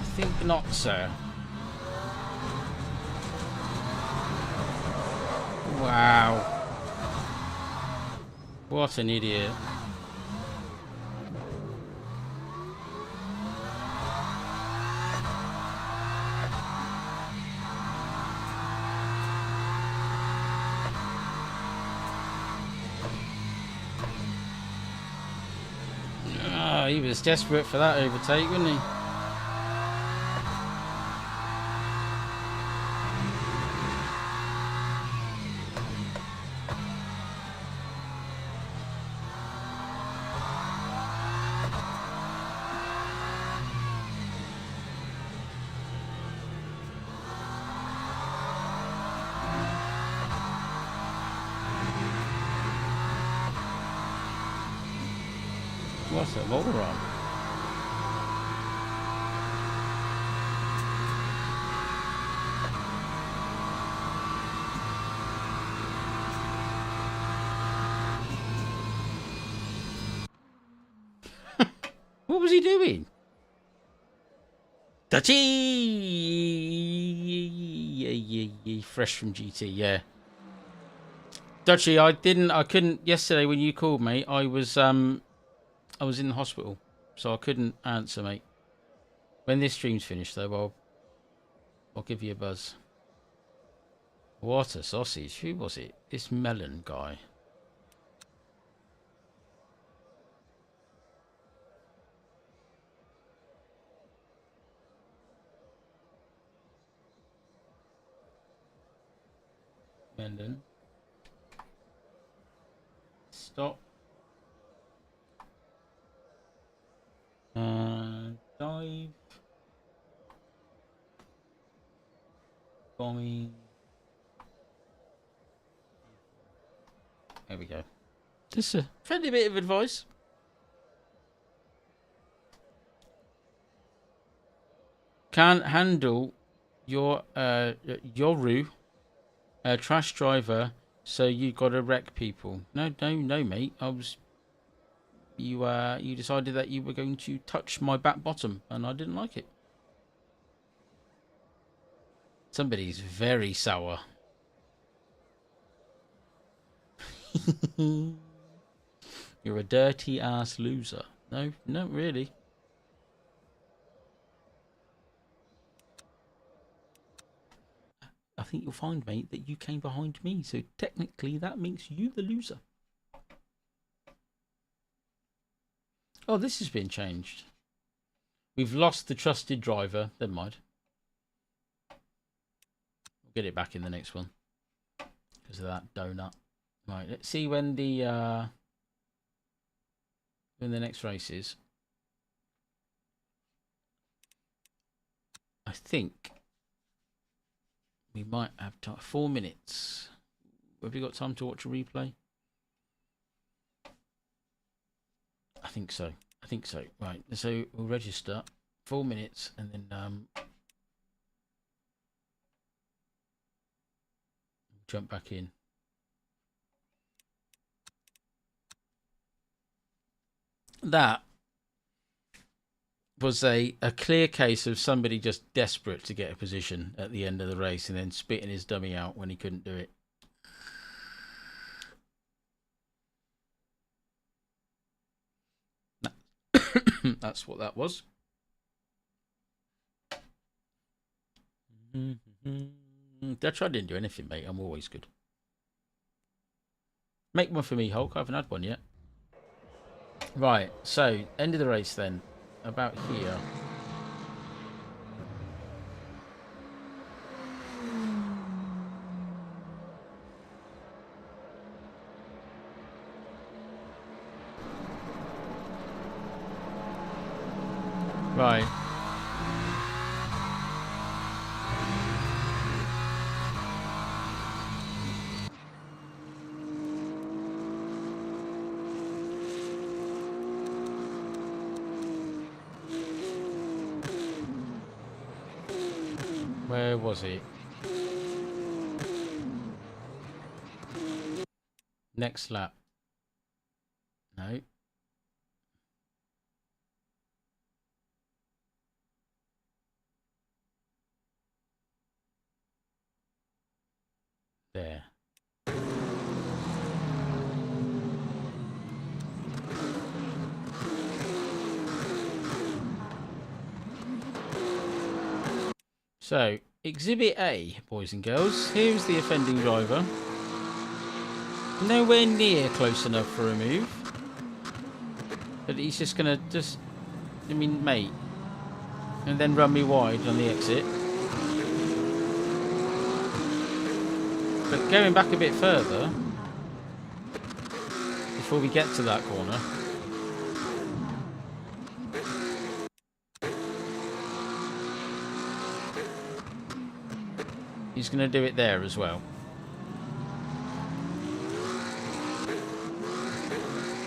I think not, sir. Wow. What an idiot. Oh, he was desperate for that overtake, wasn't he? What's a moron? What was he doing? Dutchy! Yeah. Fresh from GT, yeah. Dutchy, I couldn't, yesterday when you called me, I was in the hospital, so I couldn't answer, mate. When this stream's finished, though, I'll give you a buzz. What a sausage. Who was it? This melon guy. Melon. Stop. Dive. Bombing. There we go. Just a friendly bit of advice. Can't handle your Yoru trash driver, so you gotta wreck people. No, mate. You decided that you were going to touch my back bottom, and I didn't like it. Somebody's very sour. You're a dirty ass loser. No, not really. I think you'll find, mate, that you came behind me, so technically that makes you the loser. Oh, this has been changed. We've lost the trusted driver. Never mind. We'll get it back in the next one because of that donut. Right, let's see when the next race is. I think we might have 4 minutes. Have we got time to watch a replay? I think so. Right, so we'll register 4 minutes and then jump back in. That was a clear case of somebody just desperate to get a position at the end of the race and then spitting his dummy out when he couldn't do it. That's what that was. That's I didn't do anything, mate. I'm always good. Make one for me, Hulk. I haven't had one yet. Right, so end of the race then. About here. Right. Where was it? Next lap. No. There. So, Exhibit A, boys and girls. Here's the offending driver. Nowhere near close enough for a move. But he's just going to mate. And then run me wide on the exit. But going back a bit further, before we get to that corner, he's going to do it there as well.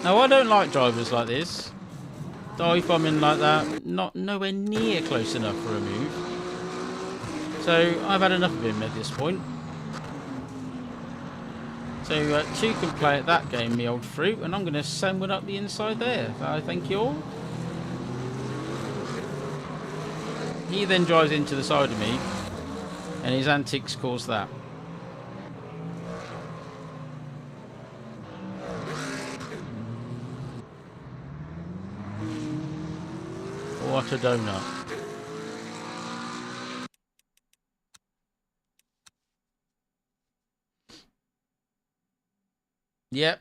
Now, I don't like drivers like this. Dive bombing like that, nowhere near close enough for a move. So, I've had enough of him at this point. So, 2 can play at that game, me old fruit, and I'm going to send one up the inside there. I thank you all. He then drives into the side of me, and his antics cause that. What a donut. Yep,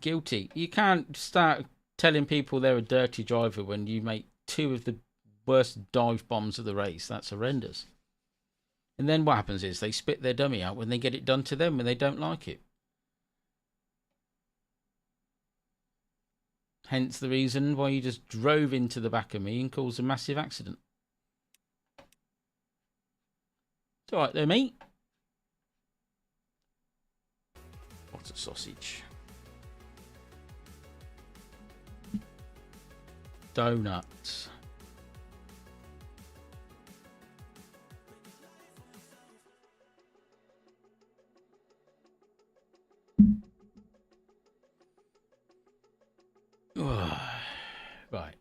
guilty. You can't start telling people they're a dirty driver when you make 2 of the worst dive bombs of the race. That's horrendous. And then what happens is they spit their dummy out when they get it done to them when they don't like it. Hence the reason why you just drove into the back of me and caused a massive accident. It's alright there, mate. What's a sausage? Donuts. Right.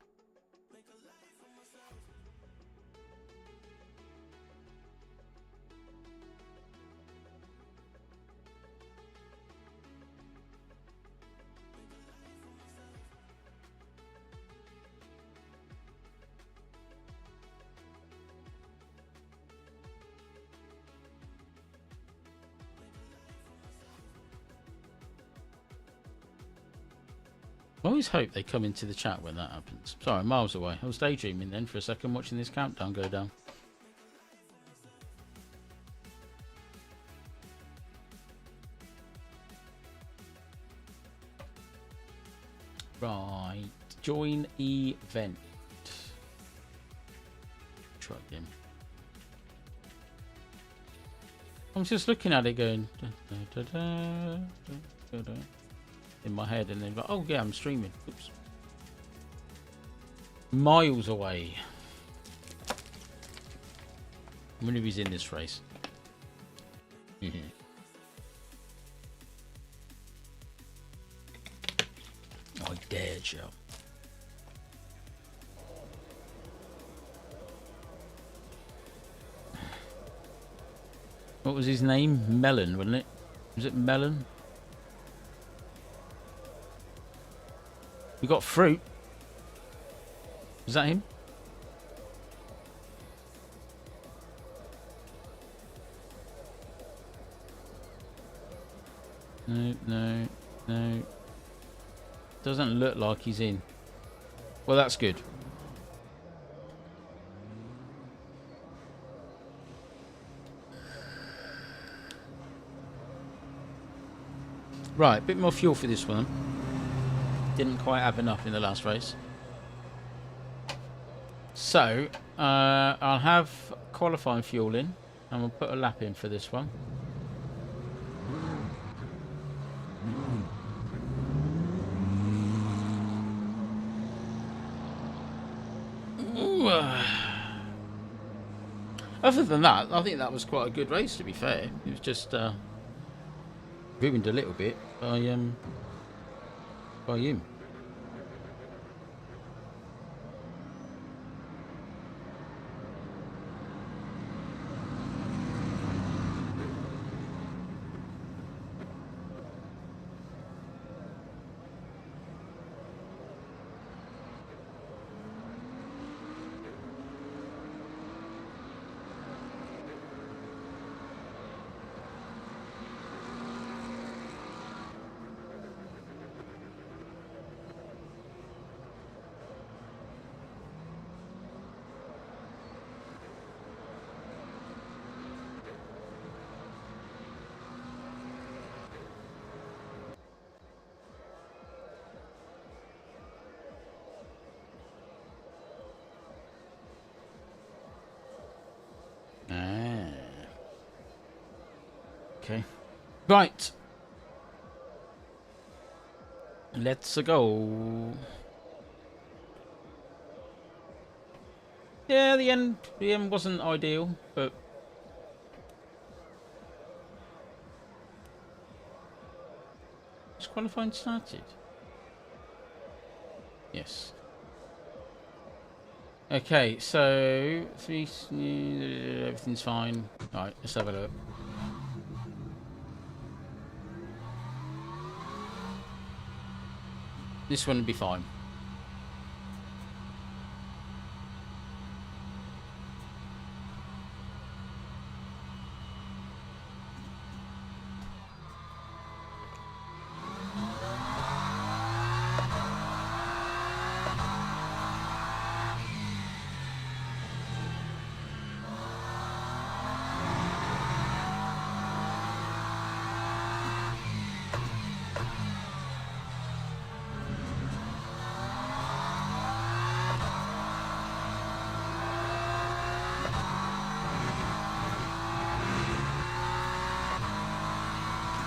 I always hope they come into the chat when that happens. Sorry, I'm miles away. I was daydreaming then for a second, watching this countdown go down. Right. Join event. Try again. I'm just looking at it going in my head and then like, oh yeah, I'm streaming. Oops. Miles away. I wonder if he's in this race. I dare you. What was his name? Melon, wasn't it? Was it Melon? We got fruit. Was that him? No. Doesn't look like he's in. Well, that's good. Right, a bit more fuel for this one. Didn't quite have enough in the last race. So, I'll have qualifying fuel in, and we'll put a lap in for this one. Other than that, I think that was quite a good race, to be fair. It was just ruined a little bit by him. Okay. Right. Let's go. Yeah, the end wasn't ideal, but is qualifying started? Yes. Okay, so everything's fine. All right, let's have a look. This one will be fine.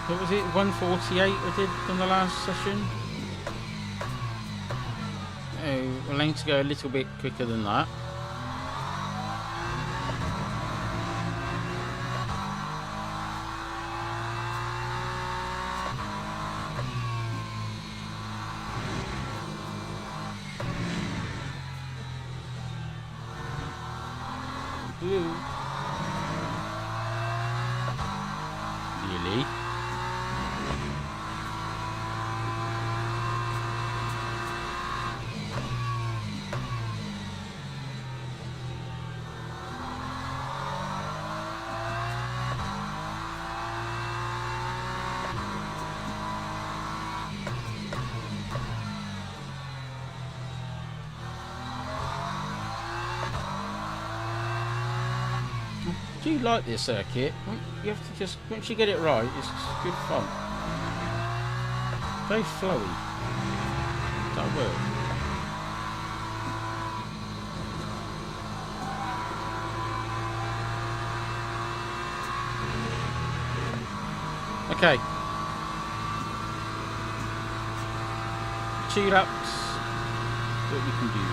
What was it? 148 I did from the last session. Oh, we'll aim to go a little bit quicker than that. Ooh. Really? Do you like this circuit? You have to just, once you get it right, it's good fun. Very flowy. That work. Okay. 2 laps. What we can do.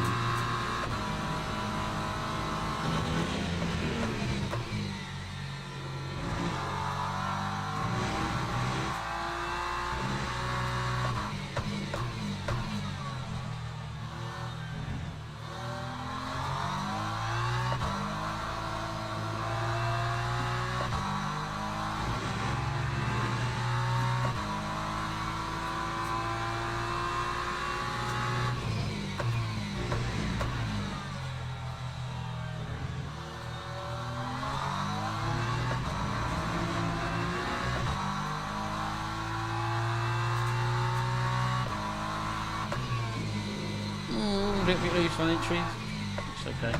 A little bit loose on entries. It's okay.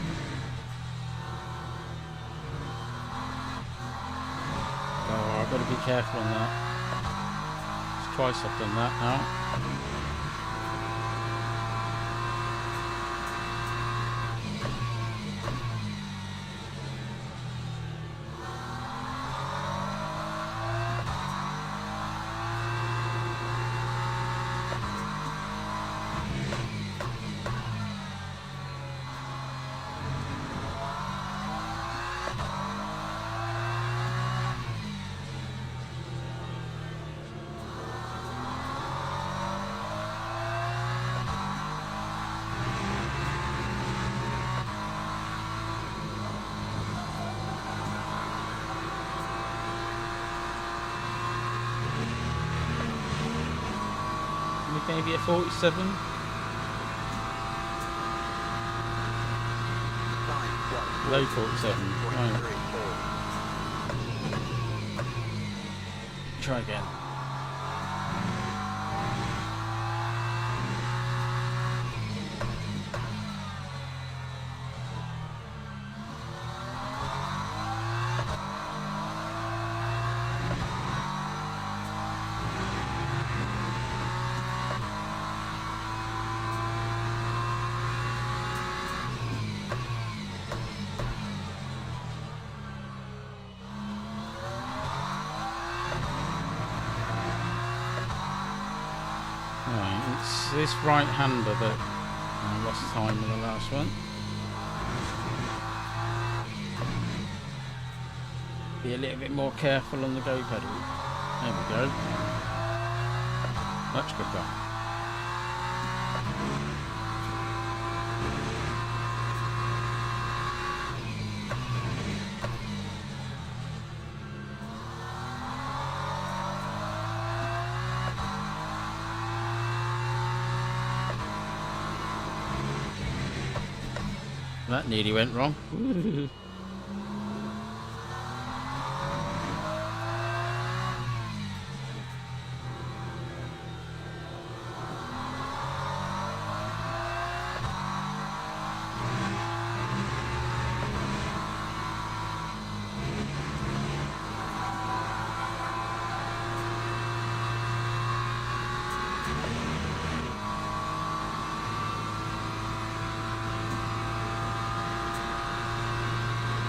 Oh, I've got to be careful on that. It's twice I've done that now. Maybe a 47. Low 47. Right. Try again. Right, it's this right-hander that I lost time with the last one. Be a little bit more careful on the go pedal. There we go. Much quicker. That nearly went wrong.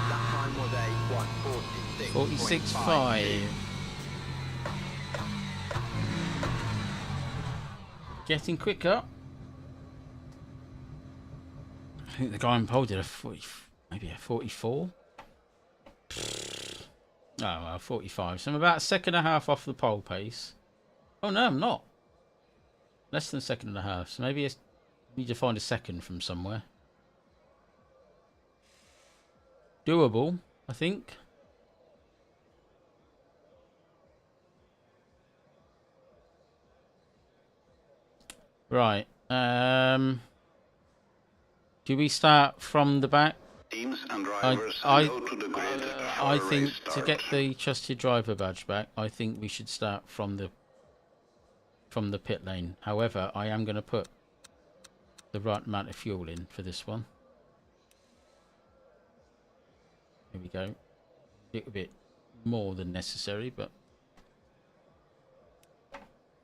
That time was a 1:46.5. 46.5. Getting quicker. I think the guy on pole did a 40, maybe a 44. Oh, well, 45. So I'm about a second and a half off the pole pace. Oh, no, I'm not. Less than a second and a half. So maybe I need to find a second from somewhere. Doable, I think. Right. Do we start from the back? Teams and drivers I go to the grid for I a think race to start. get the trusted driver badge back, I think we should start from the pit lane. However, I am going to put the right amount of fuel in for this one. Here we go. A little bit more than necessary, but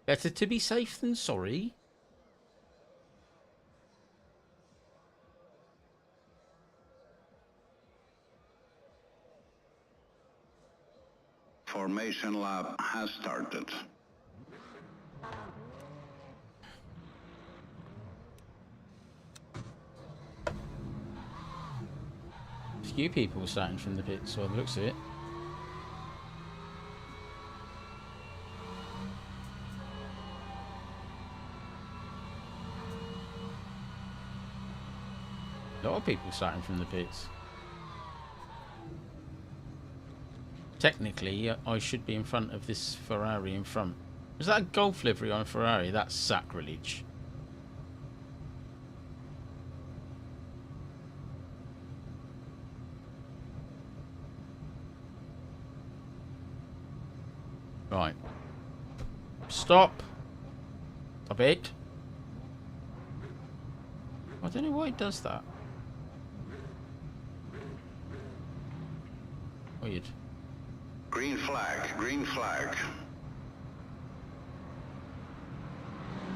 better to be safe than sorry. Formation lap has started. A few people starting from the pits, so it looks of it. A lot of people starting from the pits. Technically, I should be in front of this Ferrari in front. Is that a Golf livery on a Ferrari? That's sacrilege. Right. Stop. Stop it. I don't know why it does that. Weird. Green flag, green flag.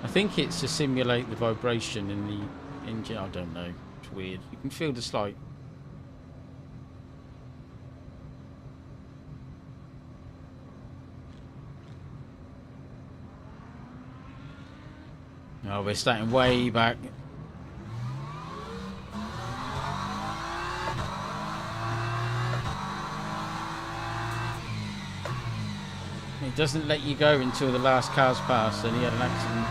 I think it's to simulate the vibration in the engine. I don't know. It's weird. You can feel the slight. Oh, we're starting way back. It doesn't let you go until the last car's passed, and he had an accident.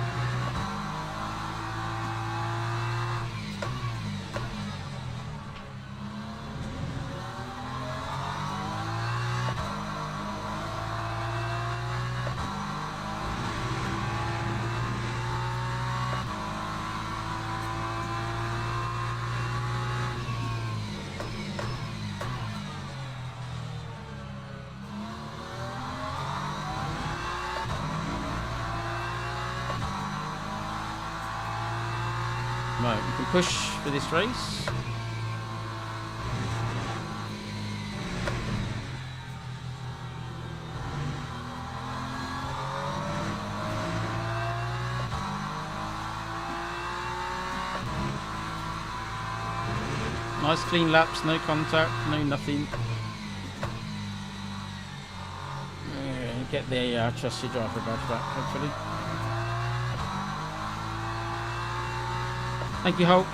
Right, we can push for this race. Nice clean laps, no contact, no nothing. Get the trusted driver badge back, hopefully. Thank you, Hope.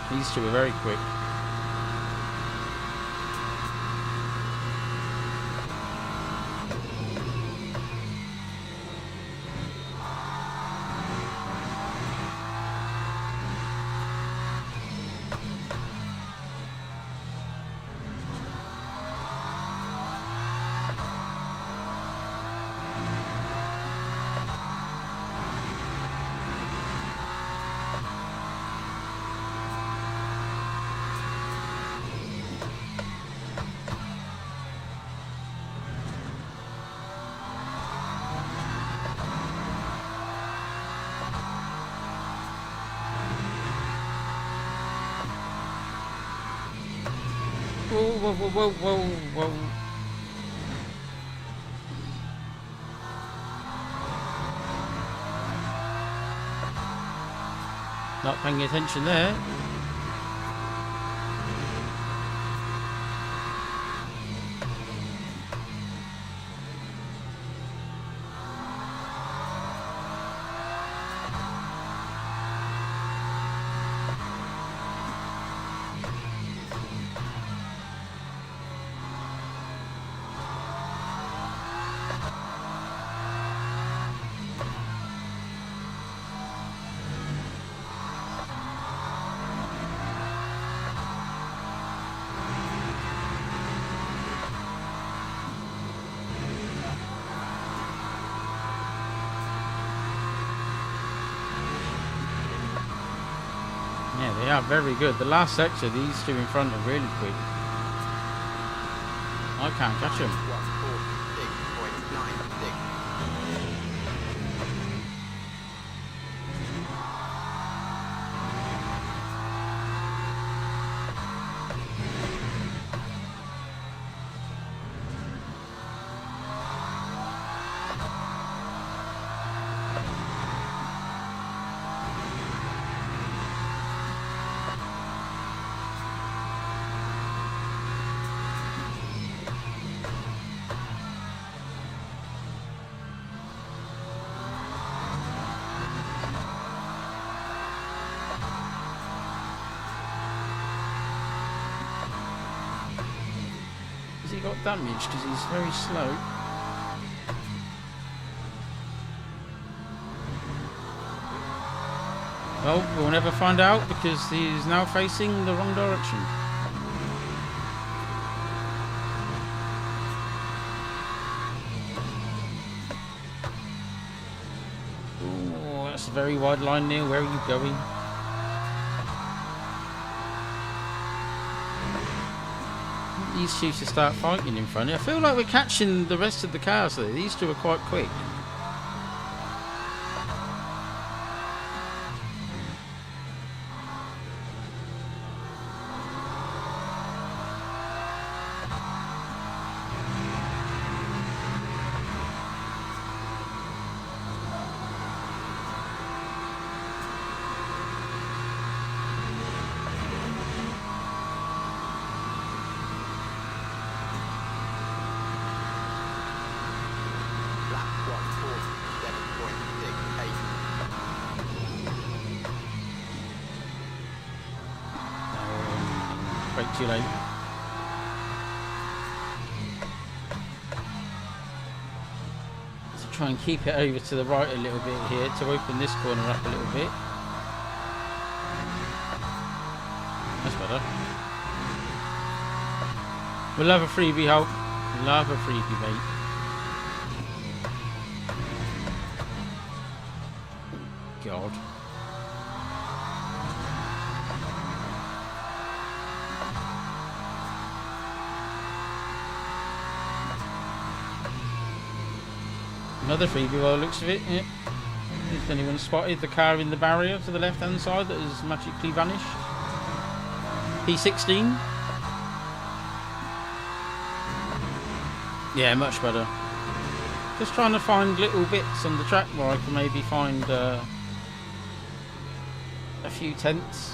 These two are very quick. whoa, whoa, whoa, whoa, whoa. Not paying attention there. Yeah, they are very good. The last sector, these two in front are really quick. I can't catch them. Has he got damaged because he's very slow? Well, we'll never find out because he's now facing the wrong direction. Oh, that's a very wide line, Neil. Where are you going? These two should start fighting in front. I feel like we're catching the rest of the cars though. These two are quite quick. Too late. So try and keep it over to the right a little bit here to open this corner up a little bit. That's better. We'll have a freebie, Hulk. We'll have a freebie, mate. God. Another freebie by the looks of it. Yeah. If anyone spotted the car in the barrier to the left hand side that has magically vanished. P16. Yeah, much better. Just trying to find little bits on the track where I can maybe find a few tenths.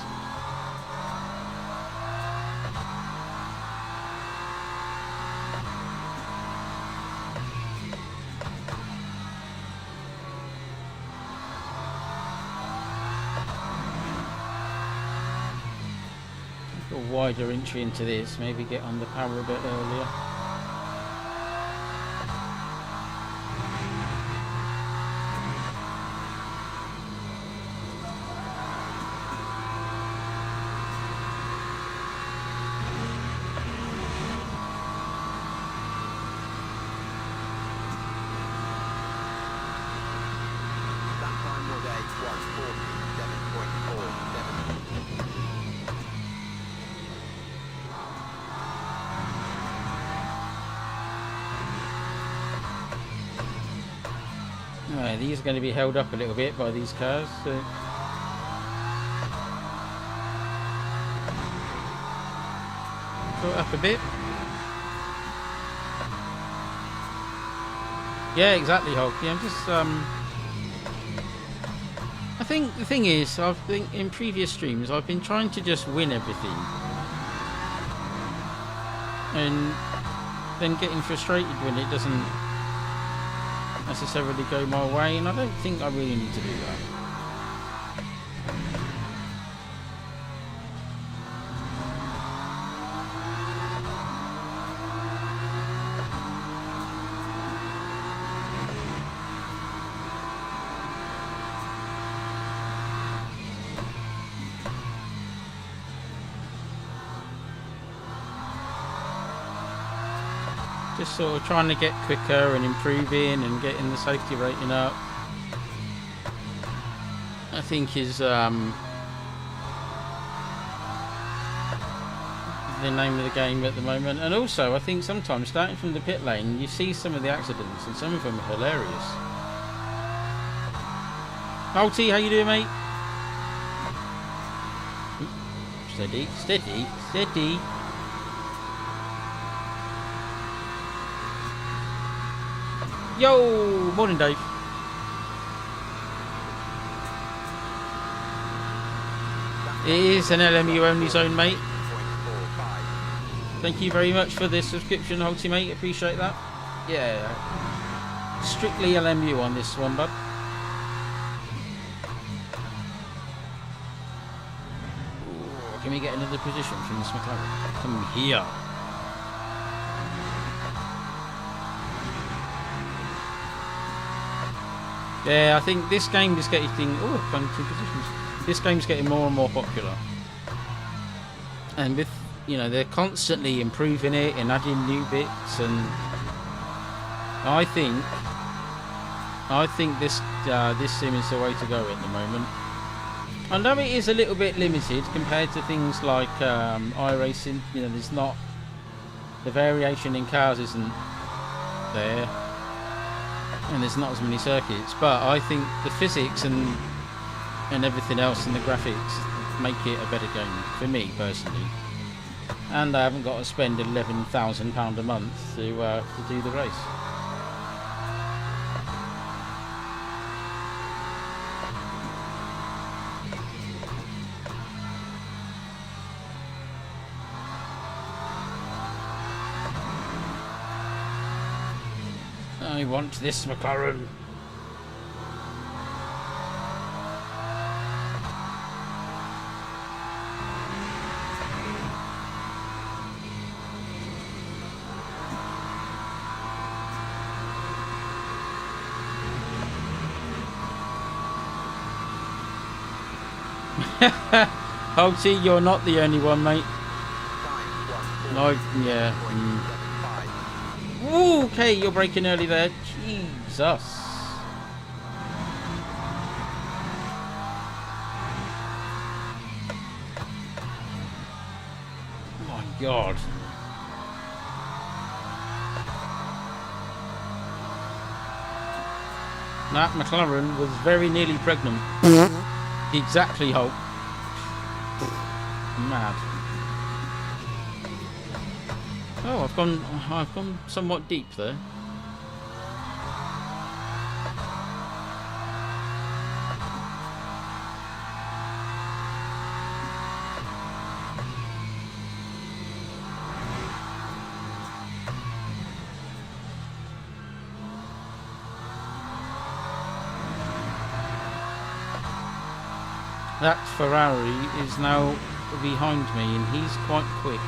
Wider entry into this, maybe get on the power a bit earlier. That time was 1:47.47. Right, these are going to be held up a little bit by these cars. So. Go up a bit. Yeah, exactly, Hulk. Yeah, I'm just I think the thing is, I've been in previous streams, I've been trying to just win everything, and then getting frustrated when it doesn't necessarily go my way, and I don't think I really need to do that. Just sort of trying to get quicker and improving and getting the safety rating up, I think is the name of the game at the moment. And also I think sometimes starting from the pit lane you see some of the accidents and some of them are hilarious. Holty, how you doing, mate? Steady, steady, steady. Yo, morning, Dave. It is an LMU only zone, mate. Thank you very much for this subscription, Holty, mate. Appreciate that. Yeah, strictly LMU on this one, bud. Ooh, can we get another position from this McLaren? Come here. Yeah, I think this game is getting... Oh, found 2 positions. This game's getting more and more popular. And with, you know, they're constantly improving it and adding new bits, and I think this sim is the way to go at the moment. I know it is a little bit limited compared to things like iRacing. You know, there's not... The variation in cars isn't there. And there's not as many circuits, but I think the physics and everything else and the graphics make it a better game for me personally. And I haven't got to spend £11,000 a month to do the race. I want this McLaren. Holty, you're not the only one, mate. No, yeah. Ooh, okay, you're braking early there. Jesus. My God. That McLaren was very nearly pregnant. Exactly, Hulk. Mad. Oh, I've gone somewhat deep there. That Ferrari is now behind me, and he's quite quick.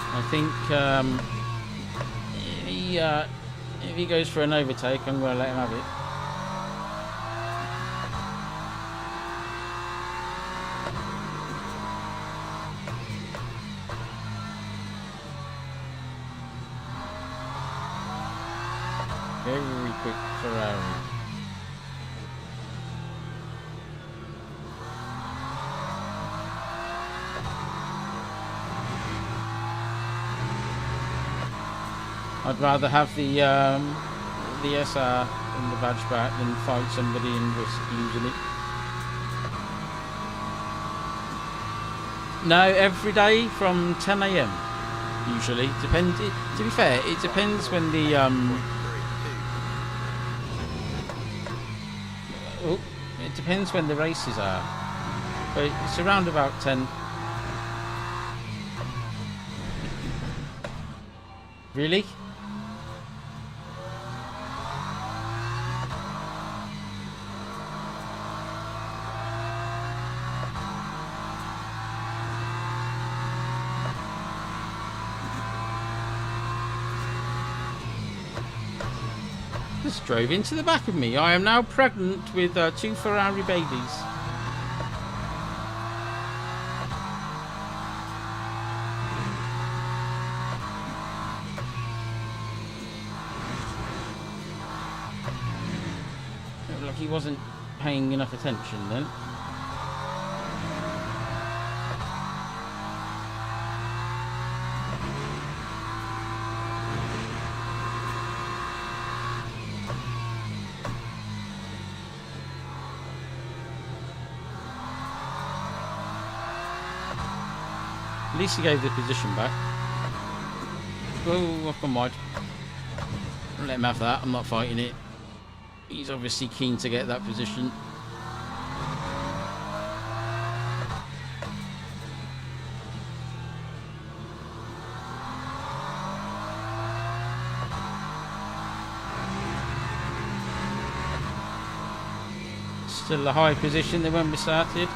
I think if he goes for an overtake, I'm going to let him have it. Very quick Ferrari. I'd rather have the SR and the badge back than fight somebody and risk losing it. No, every day from 10 a.m. usually. Depends. To be fair, it depends when the oh, it depends when the races are. But it's around about 10. Really? Just drove into the back of me. I am now pregnant with 2 Ferrari babies. Looked like he wasn't paying enough attention then. At least he gave the position back. Oh, I've gone wide. Let him have that. I'm not fighting it. He's obviously keen to get that position. Still a high position than when we started.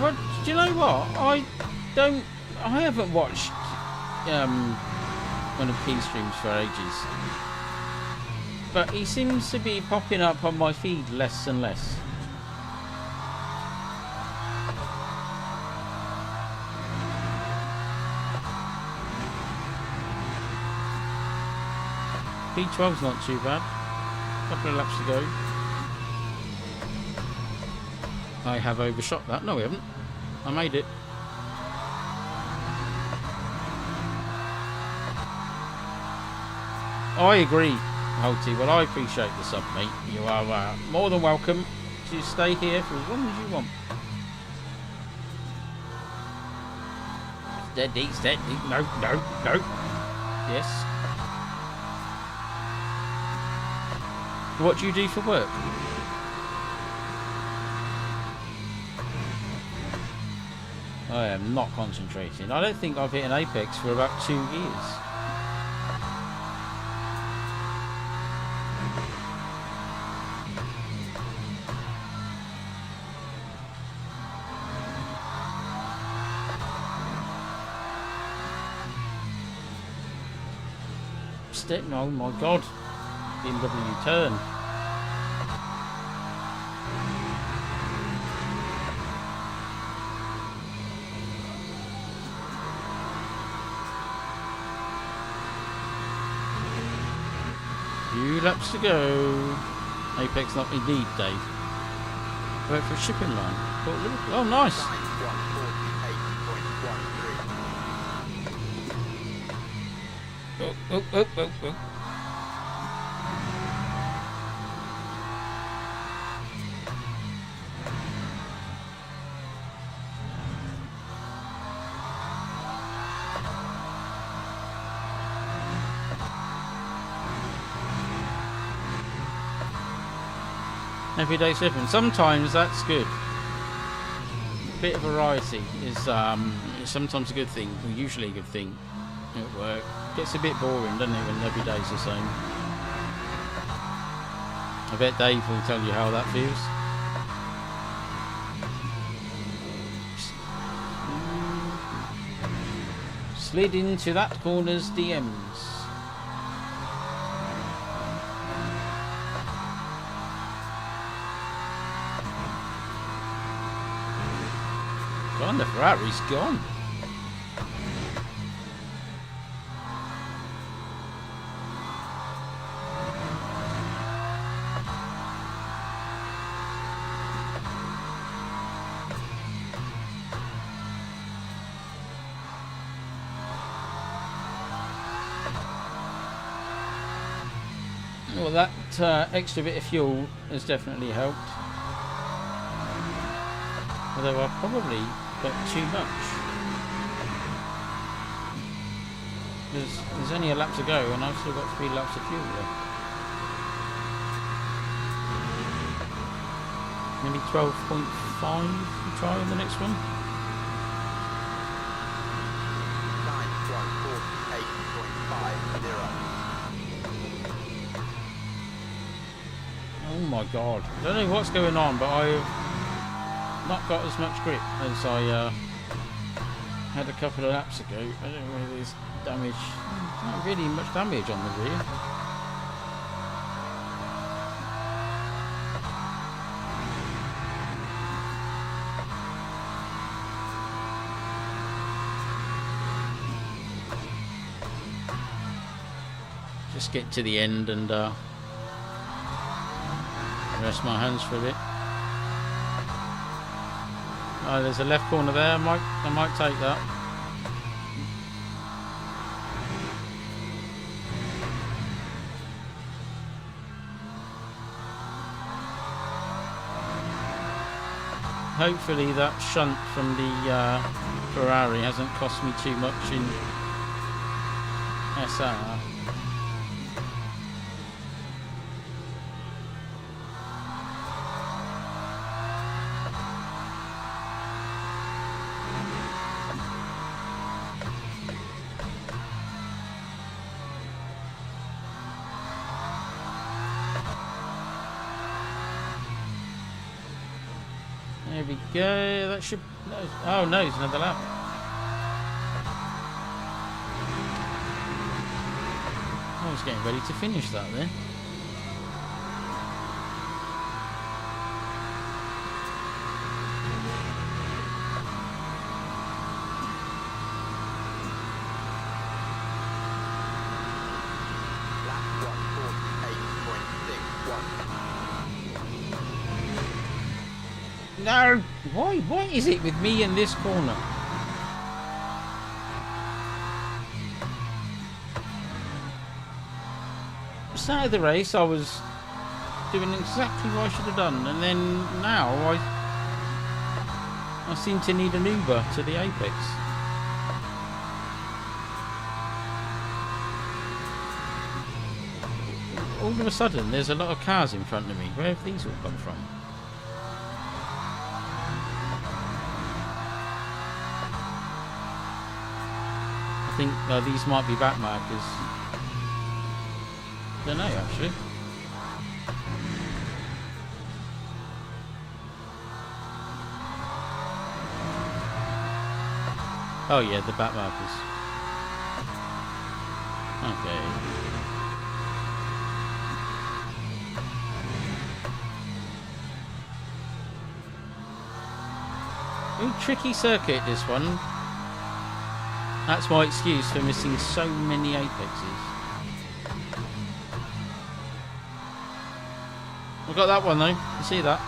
What, do you know what? I haven't watched one of P streams for ages, but he seems to be popping up on my feed less and less. P12's not too bad. Couple of laps to go. I have overshot that. No, we haven't. I made it. I agree, Holty. Well, I appreciate the sub, mate. You are more than welcome to stay here for as long as you want. Steady, steady. No, no, no. Yes. What do you do for work? I am not concentrating. I don't think I've hit an apex for about 2 years. Oh my god. BMW turn. Few laps to go. Apex not indeed, Dave. Wait for a shipping line. Oh, nice. Oh. Every day slipping. Sometimes that's good. A bit of variety is sometimes a good thing, or usually a good thing at work. Gets a bit boring, doesn't it, when every day's the same. I bet Dave will tell you how that feels. Slid into that corner's DMs. Gone, the Ferrari's gone. Well, that extra bit of fuel has definitely helped. Although I've probably got too much. There's only a lap to go and I've still got 3 laps of fuel left. Maybe 12.5 try on the next one. 9.48.50. Oh my god. I don't know what's going on, but I've not got as much grip as I had a couple of laps ago. I don't know whether there's damage. There's not really much damage on the rear. Just get to the end and rest my hands for a bit. Oh, there's a left corner there. I might take that. Hopefully that shunt from the Ferrari hasn't cost me too much in SR. There we go. That should. No. Oh no, it's another lap. I was getting ready to finish that then. Lap 1:48.61. No! Why? What is it with me in this corner? Start of the race, I was doing exactly what I should have done, and then now I seem to need an Uber to the apex. All of a sudden, there's a lot of cars in front of me. Where have these all come from? I think these might be back markers. I don't know actually. Oh yeah, the back markers. Okay. Ooh, tricky circuit this one. That's my excuse for missing so many apexes. I got that one though. You see that?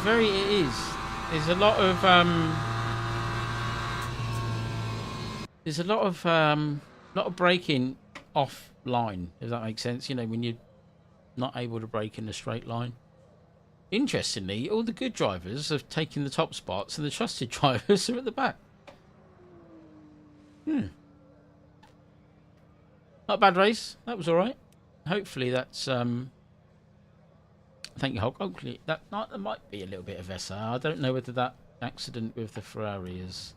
It is. There's a lot of braking offline, if that makes sense. You know, when you're not able to brake in a straight line. Interestingly, all the good drivers have taken the top spots and the trusted drivers are at the back. Not a bad race. That was alright. Hopefully that's thank you, Hulk. Hopefully that might be a little bit of SR. I don't know whether that accident with the Ferrari has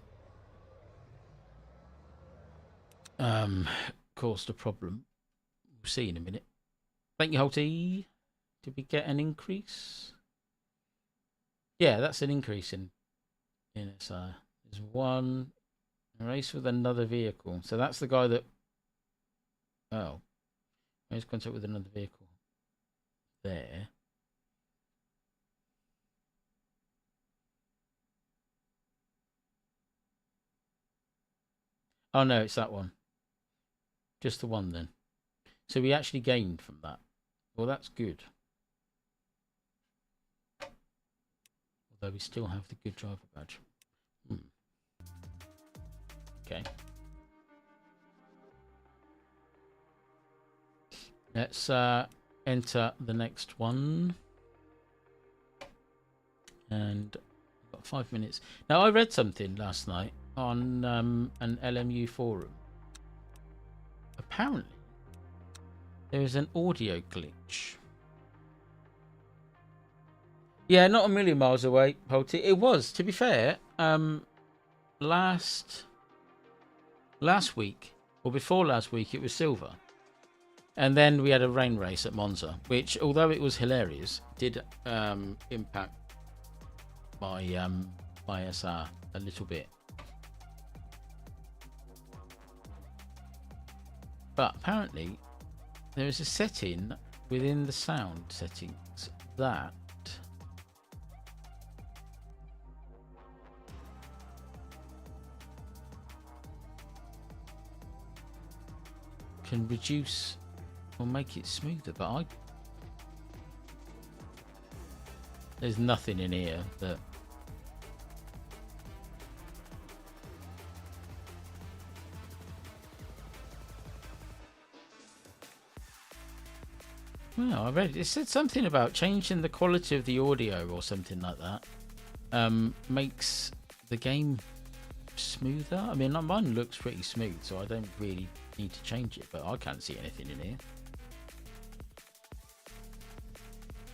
caused a problem. We'll see in a minute. Thank you, Holty. Did we get an increase? Yeah, that's an increase in SR. There's one race with another vehicle. So that's the guy that he's contact with another vehicle there. Oh no, it's that one. Just the one then. So we actually gained from that. Well, that's good. Although we still have the good driver badge. Okay. Let's enter the next one. And I've got 5 minutes. Now, I read something last night on an LMU forum. Apparently, there is an audio glitch. Yeah, not a million miles away, Polty. It was, to be fair, last week, or before last week, it was silver. And then we had a rain race at Monza, which, although it was hilarious, did impact my SR a little bit. But apparently, there is a setting within the sound settings that can reduce or make it smoother, but there's nothing in here that well, I read it said something about changing the quality of the audio or something like that makes the game smoother. I mean, mine looks pretty smooth, so I don't really need to change it, but I can't see anything in here.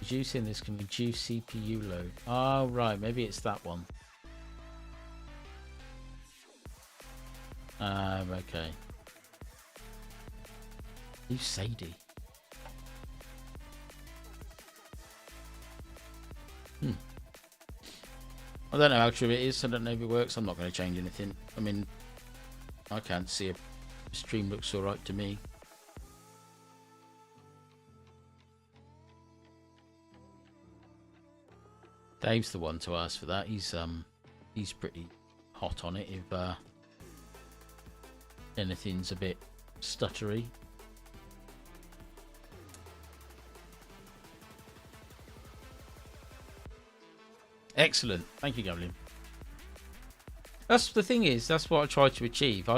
Reducing this can reduce CPU load. Oh, right. Maybe it's that one. Okay. Who's Sadie? I don't know how true it is. I don't know if it works. I'm not going to change anything. I mean, I can't see a stream looks alright to me. Dave's the one to ask for that. He's pretty hot on it if anything's a bit stuttery. Excellent. Thank you, Gabriel. That's the thing is, that's what I try to achieve.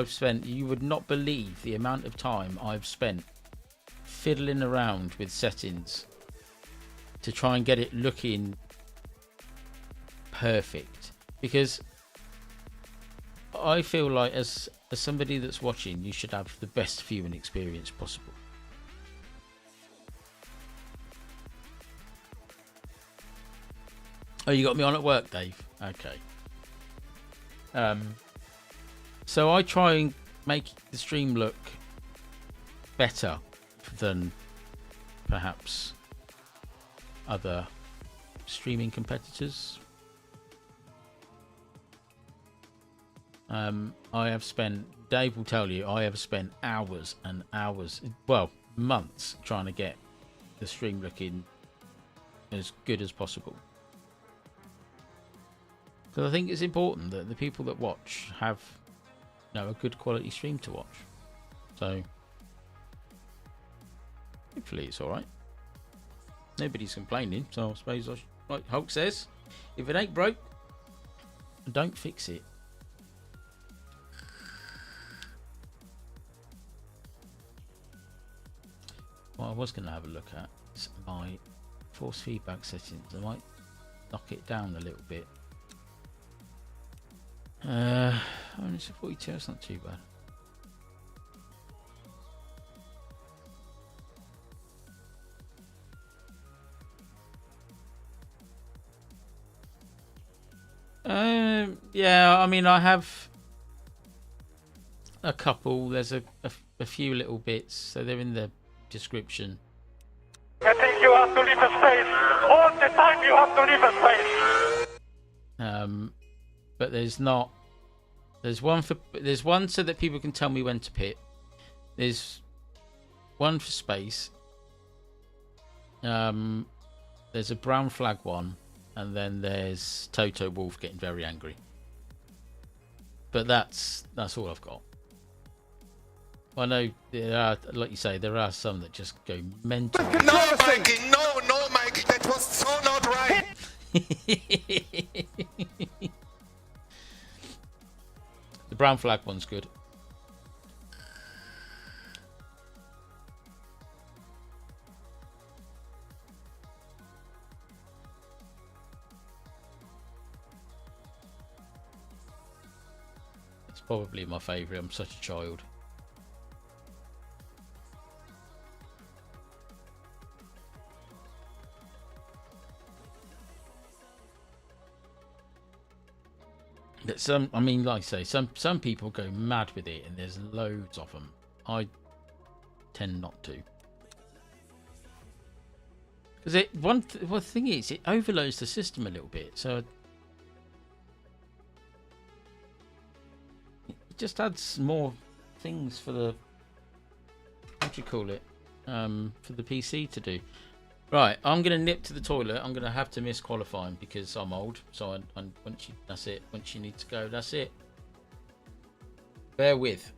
You would not believe the amount of time I've spent fiddling around with settings to try and get it looking perfect. Because I feel like as somebody that's watching, you should have the best viewing experience possible. Oh, you got me on at work, Dave? Okay. So I try and make the stream look better than perhaps other streaming competitors. Dave will tell you, I have spent hours and hours, well, months trying to get the stream looking as good as possible. Because I think it's important that the people that watch have, a good quality stream to watch. So hopefully it's all right. Nobody's complaining, so I suppose, like Hulk says, if it ain't broke, don't fix it. What I was going to have a look at is my force feedback settings. I might knock it down a little bit. It's a 42, it's not too bad. Yeah, I mean, I have a couple. There's a few little bits, so they're in the description. I think you have to leave a space. All the time you have to leave a space. But there's not. There's one so that people can tell me when to pit. There's one for space. There's a brown flag one, and then there's Toto Wolf getting very angry. But that's all I've got. I know there are, like you say, there are some that just go mental. No, Mikey, no, Mikey, that was so not right. The brown flag one's good. It's probably my favourite. I'm such a child. But some, I mean, like I say, some people go mad with it, and there's loads of them. I tend not to, because one thing is it overloads the system a little bit, so it just adds more things for the, what do you call it, for the PC to do. Right, I'm going to nip to the toilet. I'm going to have to miss qualifying because I'm old. So once you, that's it. Once you need to go, that's it. Bear with.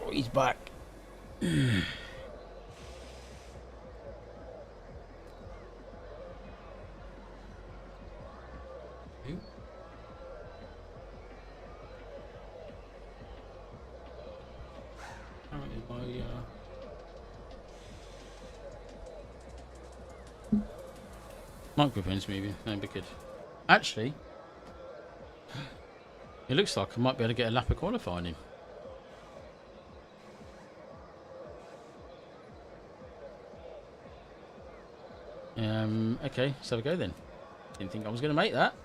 He's back. Who? Microphone's moving. That'd be good. Actually, it looks like I might be able to get a lap of qualifying in. Okay, so we go then. Didn't think I was going to make that.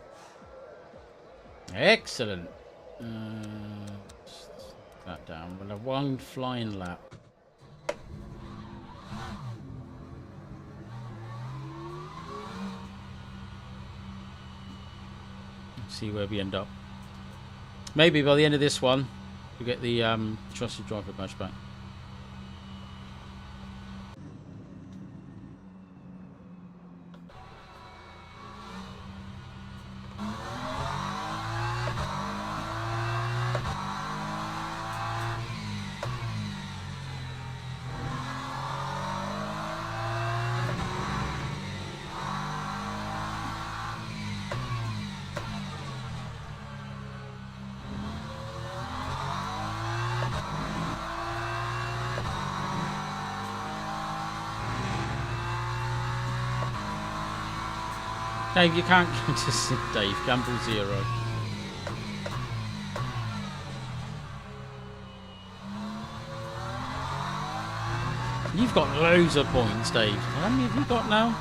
Excellent. That down. We'll have one flying lap. See where we end up. Maybe by the end of this one, we'll get the trusted driver badge back. Dave, you can't just Dave, gamble 0. You've got loads of points, Dave. How many have you got now?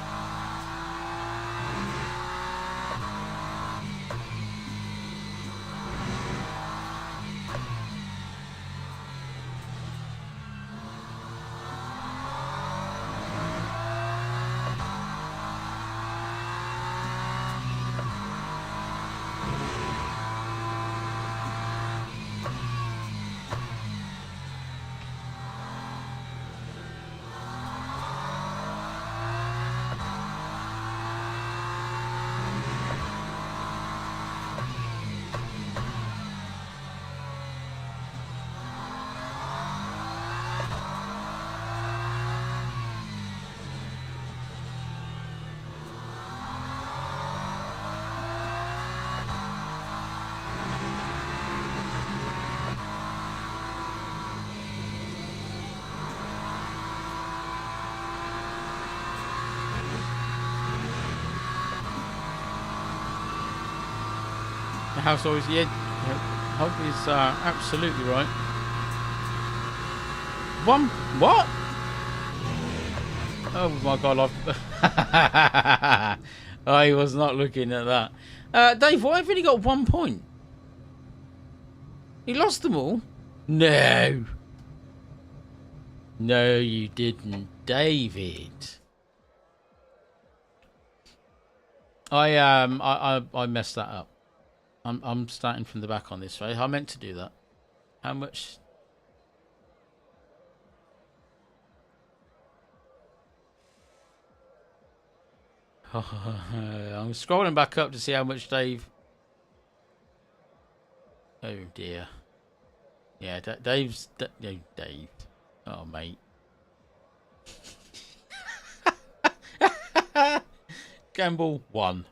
The house always, yeah, Hug is absolutely right. What? Oh my god, I was not looking at that. Dave, why have you only got 1 point? You lost them all? No. No, you didn't, David. I messed that up. I'm starting from the back on this, right? I meant to do that. How much? I'm scrolling back up to see how much Dave. Oh dear. Yeah, Dave's. No, Dave. Oh mate. Gamble 1.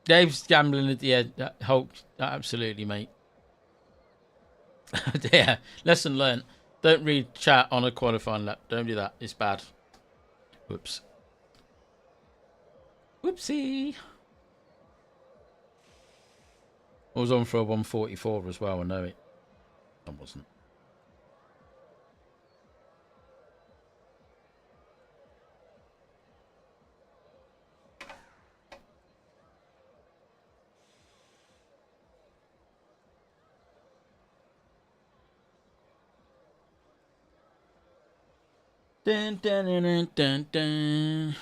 Dave's gambling at the end. Hulk, absolutely, mate. Yeah, lesson learned. Don't read chat on a qualifying lap. Don't do that. It's bad. Whoops. Whoopsie. I was on for a 144 as well. I know it. I wasn't. Dun, dun, dun, dun, dun, dun.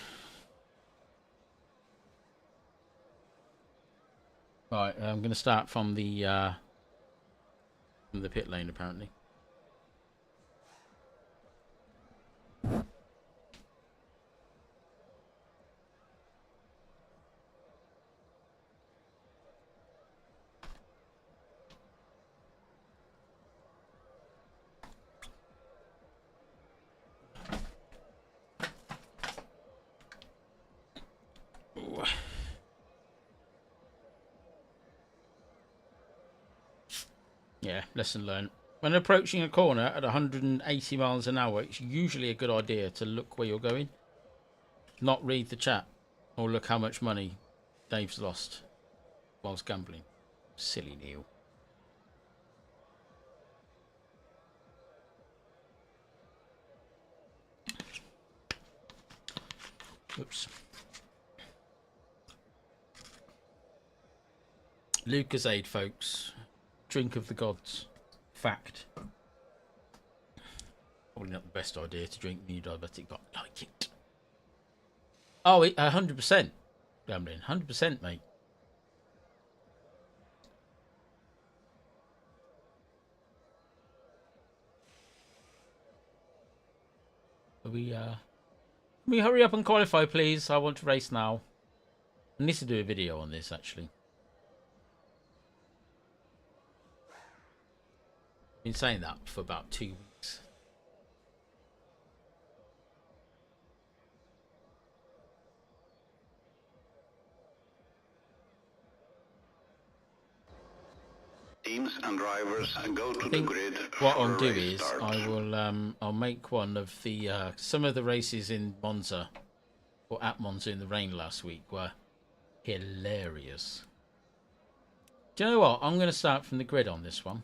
Right, I'm going to start from the pit lane apparently. Yeah, lesson learned. When approaching a corner at 180 miles an hour, it's usually a good idea to look where you're going, not read the chat, or look how much money Dave's lost whilst gambling. Silly Neil. Oops. Lucozade, folks. Drink of the gods. Fact. Probably not the best idea to drink when you're diabetic, but I like it. Oh, 100%. gambling. 100%, mate. Can we hurry up and qualify, please? I want to race now. I need to do a video on this, actually. Been saying that for about 2 weeks. Teams and drivers go to the grid What for I'll a do race is start. I will I'll make one of the some of the races in Monza or at Monza in the rain last week were hilarious. Do you know what? I'm going to start from the grid on this one.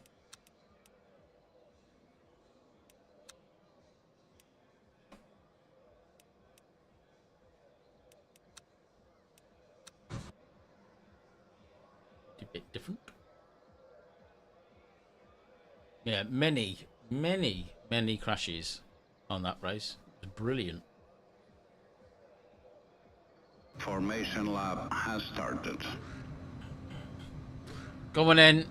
A bit different. Yeah, many crashes on that race. It was brilliant. Formation lap has started. Go on in.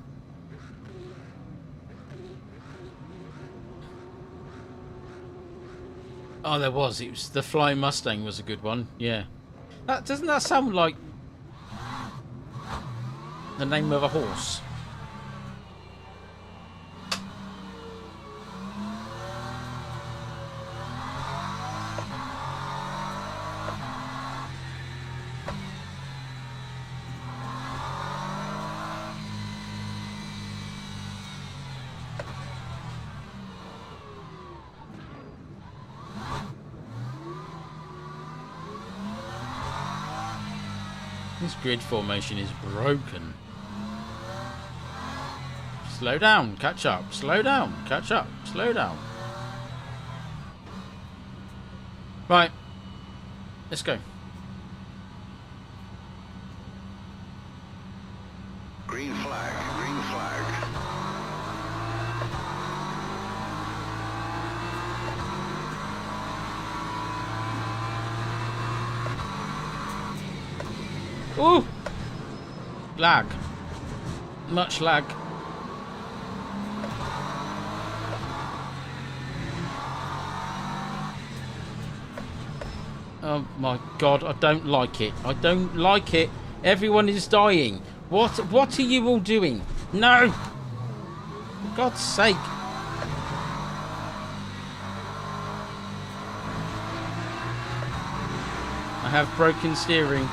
Oh, there was. It was the Flying Mustang was a good one. Yeah. Doesn't that sound like the name of a horse? This grid formation is broken. Slow down, catch up. Slow down, catch up. Slow down. Right. Let's go. Green flag, green flag. Ooh! Lag. Much lag. Oh my god, I don't like it. I don't like it. Everyone is dying. What are you all doing? No! For God's sake. I have broken steering.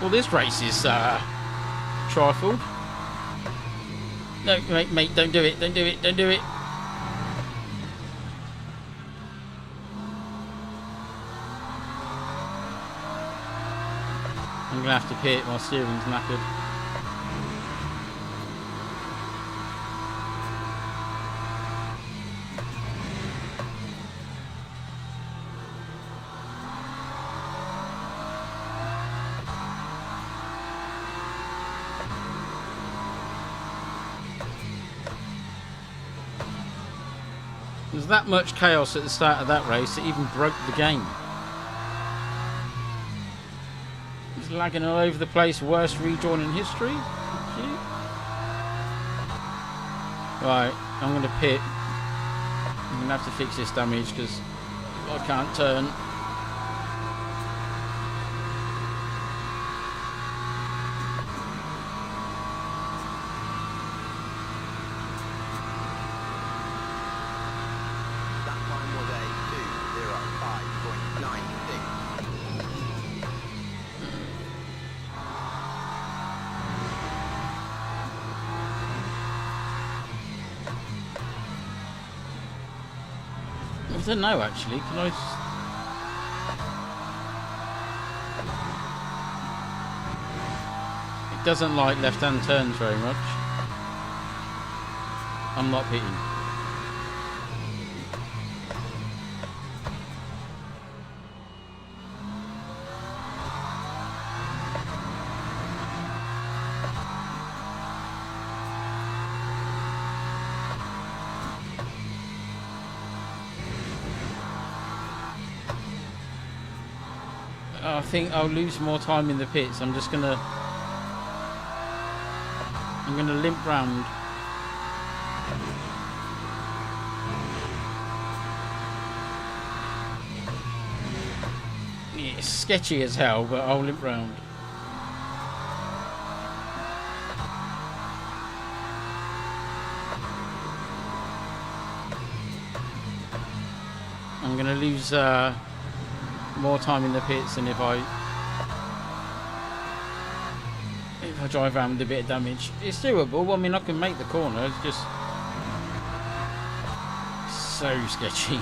Well, this race is trifled. No, mate, don't do it, don't do it, don't do it. I'm gonna have to pit, my steering's knackered. There's that much chaos at the start of that race, it even broke the game. It's lagging all over the place, worst rejoin in history. Right, I'm going to pit. I'm going to have to fix this damage because I can't turn. I don't know actually, can I... It doesn't like left-hand turns very much. I'm not pitting. I think I'll lose more time in the pits. I'm gonna limp round. Yeah, it's sketchy as hell, but I'll limp round. I'm gonna lose more time in the pits than if I drive around with a bit of damage. It's doable. I mean, I can make the corner. It's just so sketchy.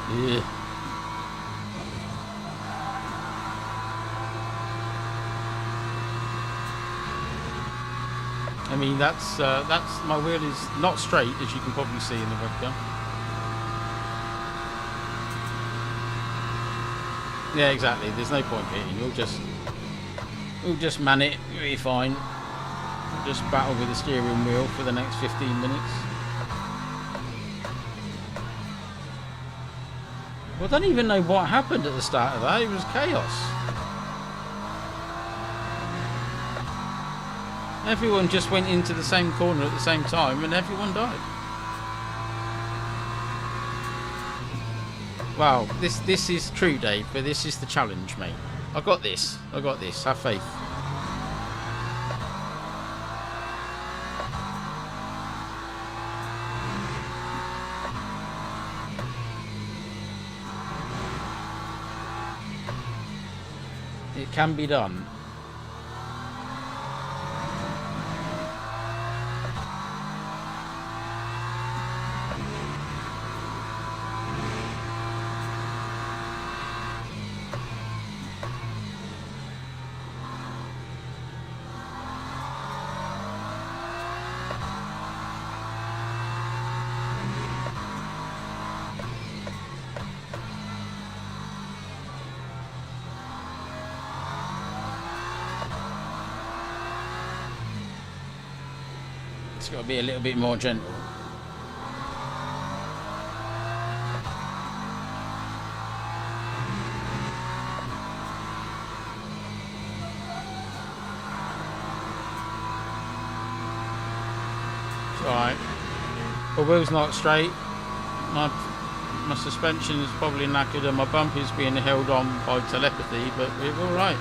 Ugh. I mean, that's my wheel is not straight, as you can probably see in the webcam. Yeah, exactly. There's no point hitting. We'll just man it. You'll be fine. We'll just battle with the steering wheel for the next 15 minutes. Well, I don't even know what happened at the start of that. It was chaos. Everyone just went into the same corner at the same time, and everyone died. Wow, this is true, Dave, but this is the challenge, mate. I got this. I got this. Have faith. It can be done. It's got to be a little bit more gentle. It's alright. My wheel's not straight. My suspension is probably knackered and my bump is being held on by telepathy, but we're alright.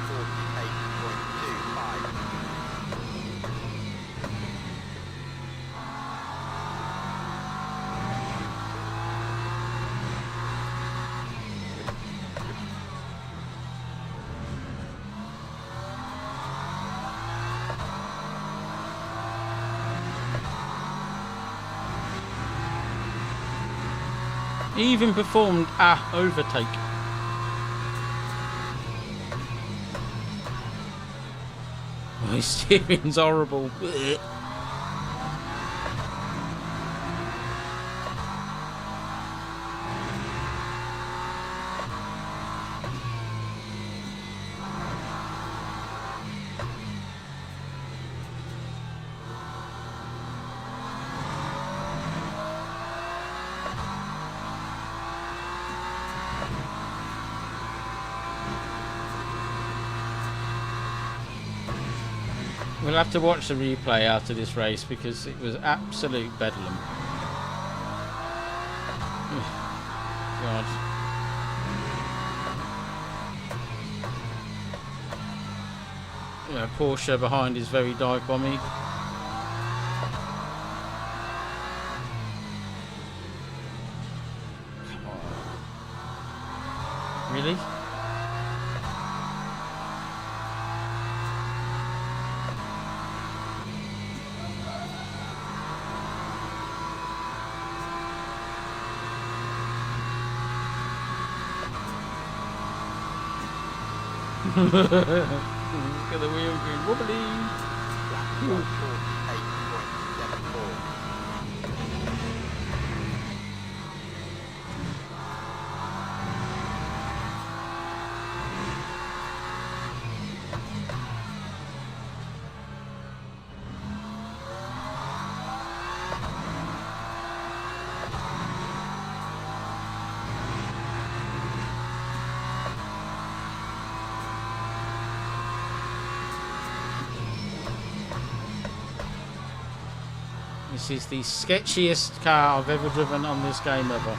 He even performed a overtake. Oh, his steering's horrible. Blech. We'll have to watch the replay after this race because it was absolute bedlam. God. Yeah, Porsche behind is very dive bomby. Come on. Really? Look at the wheel going wobbly. This is the sketchiest car I've ever driven on this game ever.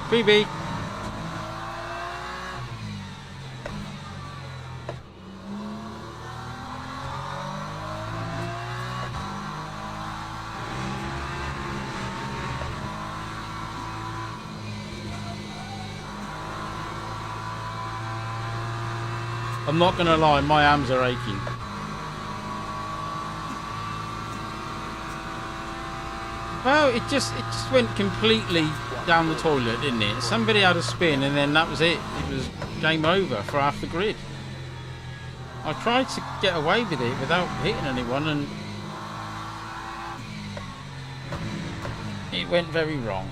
BB. I'm not gonna lie, my arms are aching. Well, it just went completely down the toilet, didn't it? Somebody had a spin and then that was it. It was game over for half the grid. I tried to get away with it without hitting anyone and it went very wrong.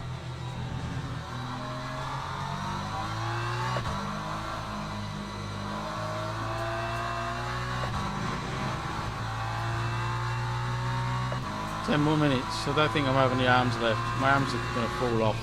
Ten more minutes. I don't think I'm having any arms left. My arms are going to fall off.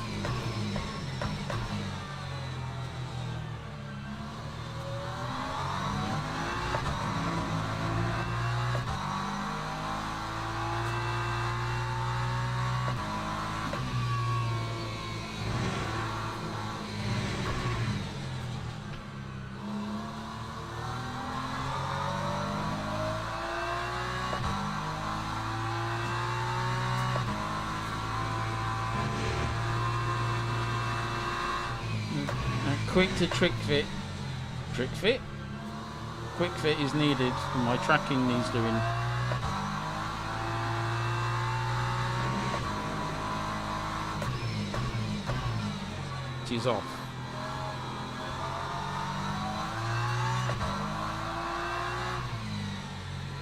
Quick to trick fit. Trick fit? Quick fit is needed. My tracking needs doing. It is off.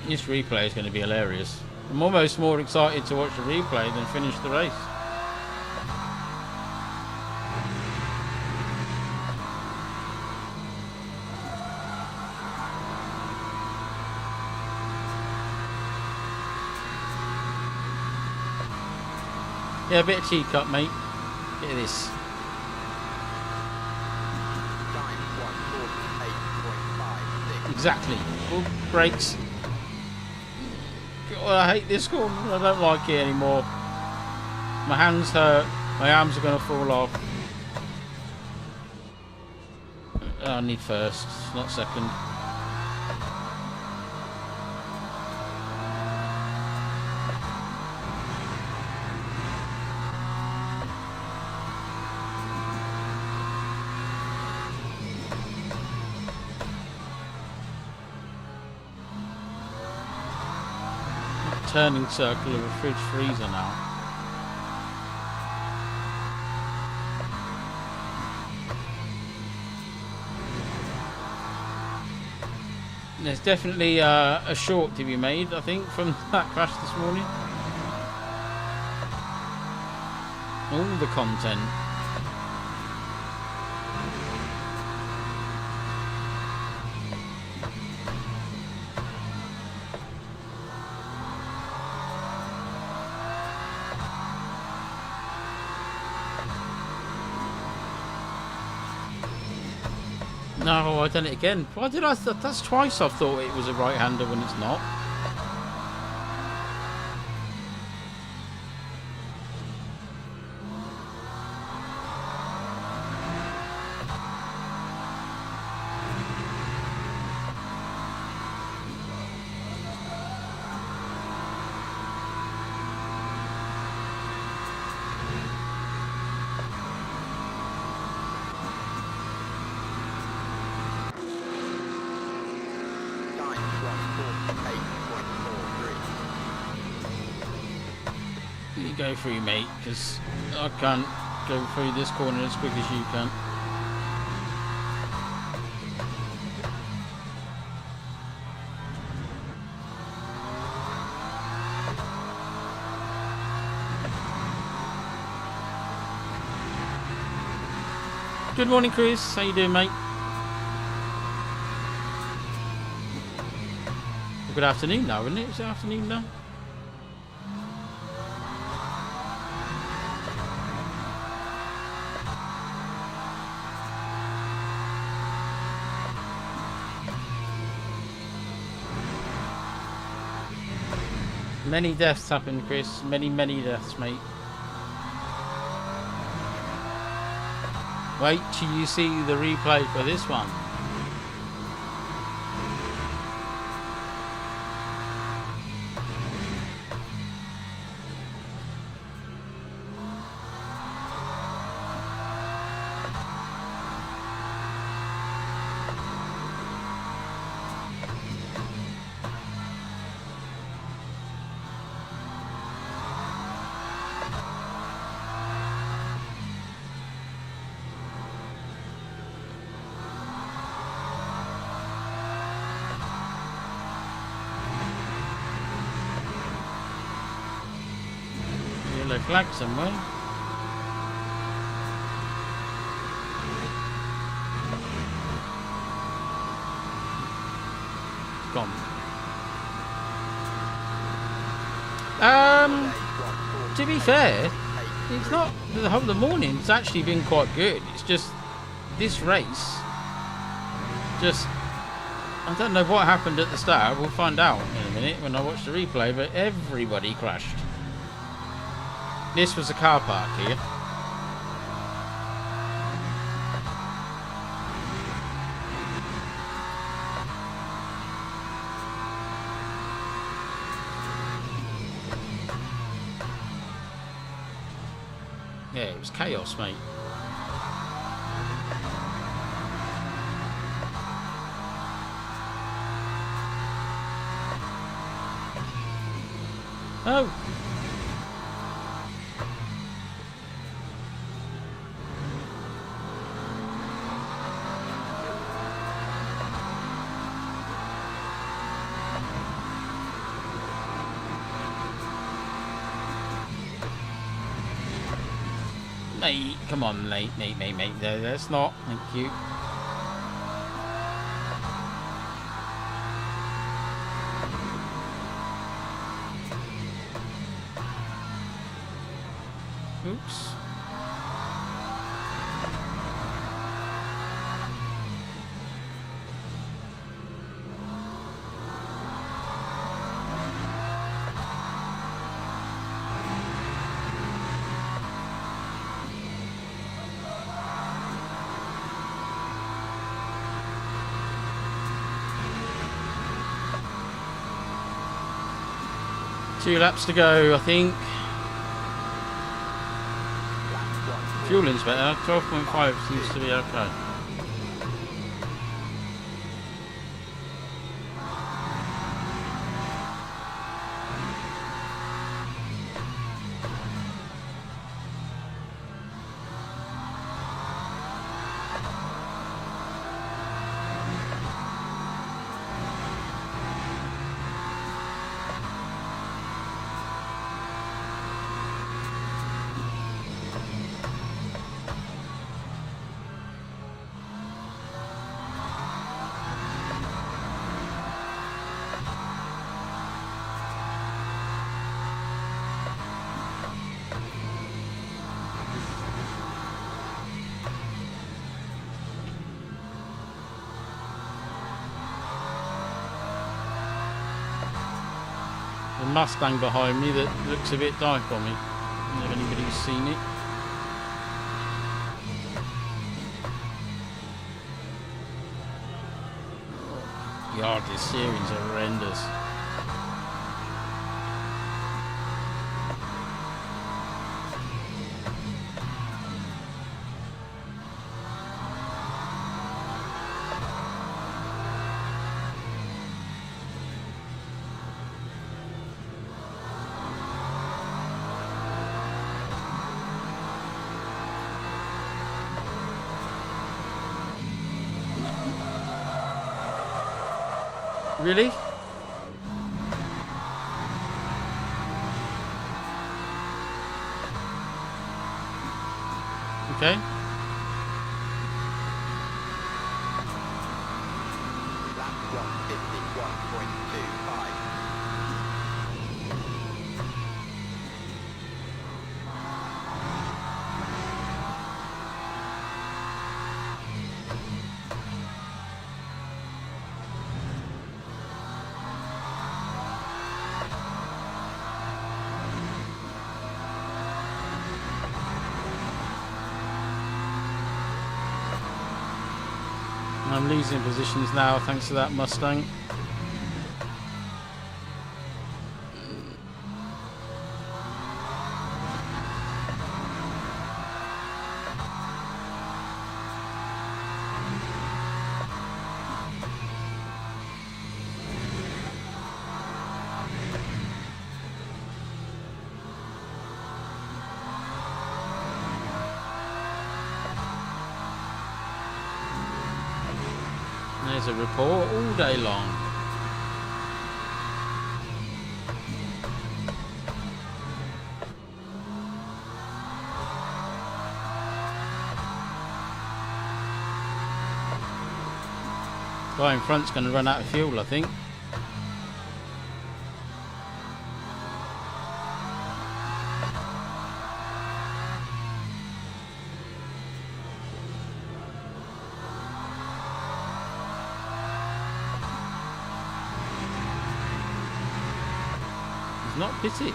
This replay is going to be hilarious. I'm almost more excited to watch the replay than finish the race. Yeah, a bit of teacup, mate. Look at this. Exactly. Full brakes. God, I hate this corner. I don't like it anymore. My hands hurt. My arms are going to fall off. I need first, not second. Turning circle of a fridge freezer now. There's definitely a short to be made, I think, from that crash this morning. All the content. No, I done it again. Why did I? That's twice I've thought it was a right-hander when it's not. Go through, mate, because I can't go through this corner as quick as you can. Good morning, Chris. How you doing, mate? Good afternoon now, isn't it? Is it afternoon now? Many deaths happened, Chris. Many deaths, mate. Wait till you see the replay for this one. Yellow flag somewhere. Gone. To be fair, it's not the whole of the morning. It's actually been quite good. It's just this race. Just I don't know what happened at the start. We'll find out in a minute when I watch the replay. But everybody crashed. This was a car park here. Yeah, it was chaos, mate. Oh. Mate, come on, mate. No, that's not. Thank you. Oops. Two laps to go, I think. Fueling's better. 12.5 seems to be okay. The Mustang behind me that looks a bit dark on me. I don't know if anybody's seen it. God, this steering's horrendous. Really? Okay. I'm losing positions now thanks to that Mustang. There's a report all day long. Guy in front's going to run out of fuel, I think. He's not pitted.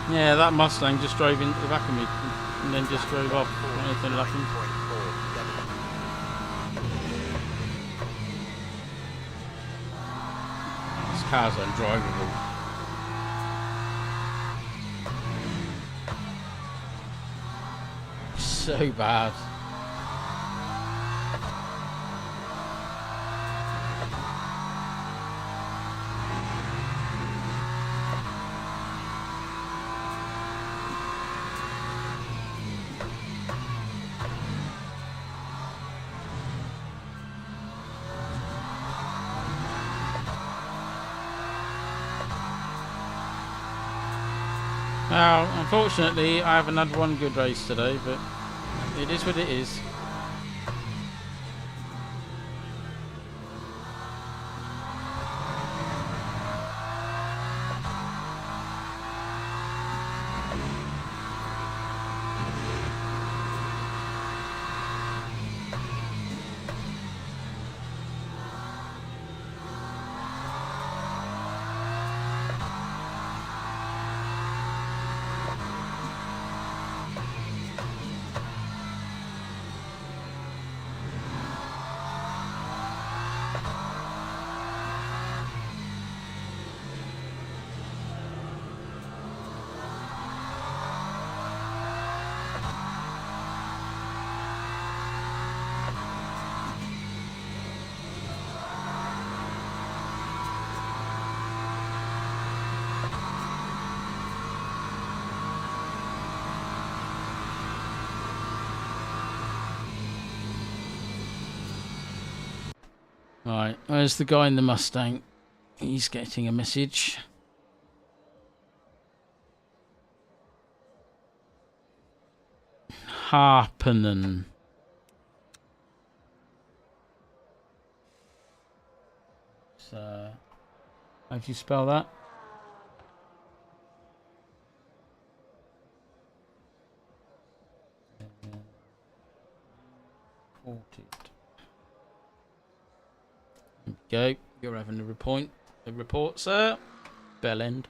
Yeah, that Mustang just drove into the back of me and then just drove off. Anything happened. This car's undrivable. So bad. Now, unfortunately, I haven't had one good race today, but it is what it is. Right, where's the guy in the Mustang? He's getting a message. Harpenen. So, how do you spell that? Reported. There we go. You're having a report, sir. Bell end.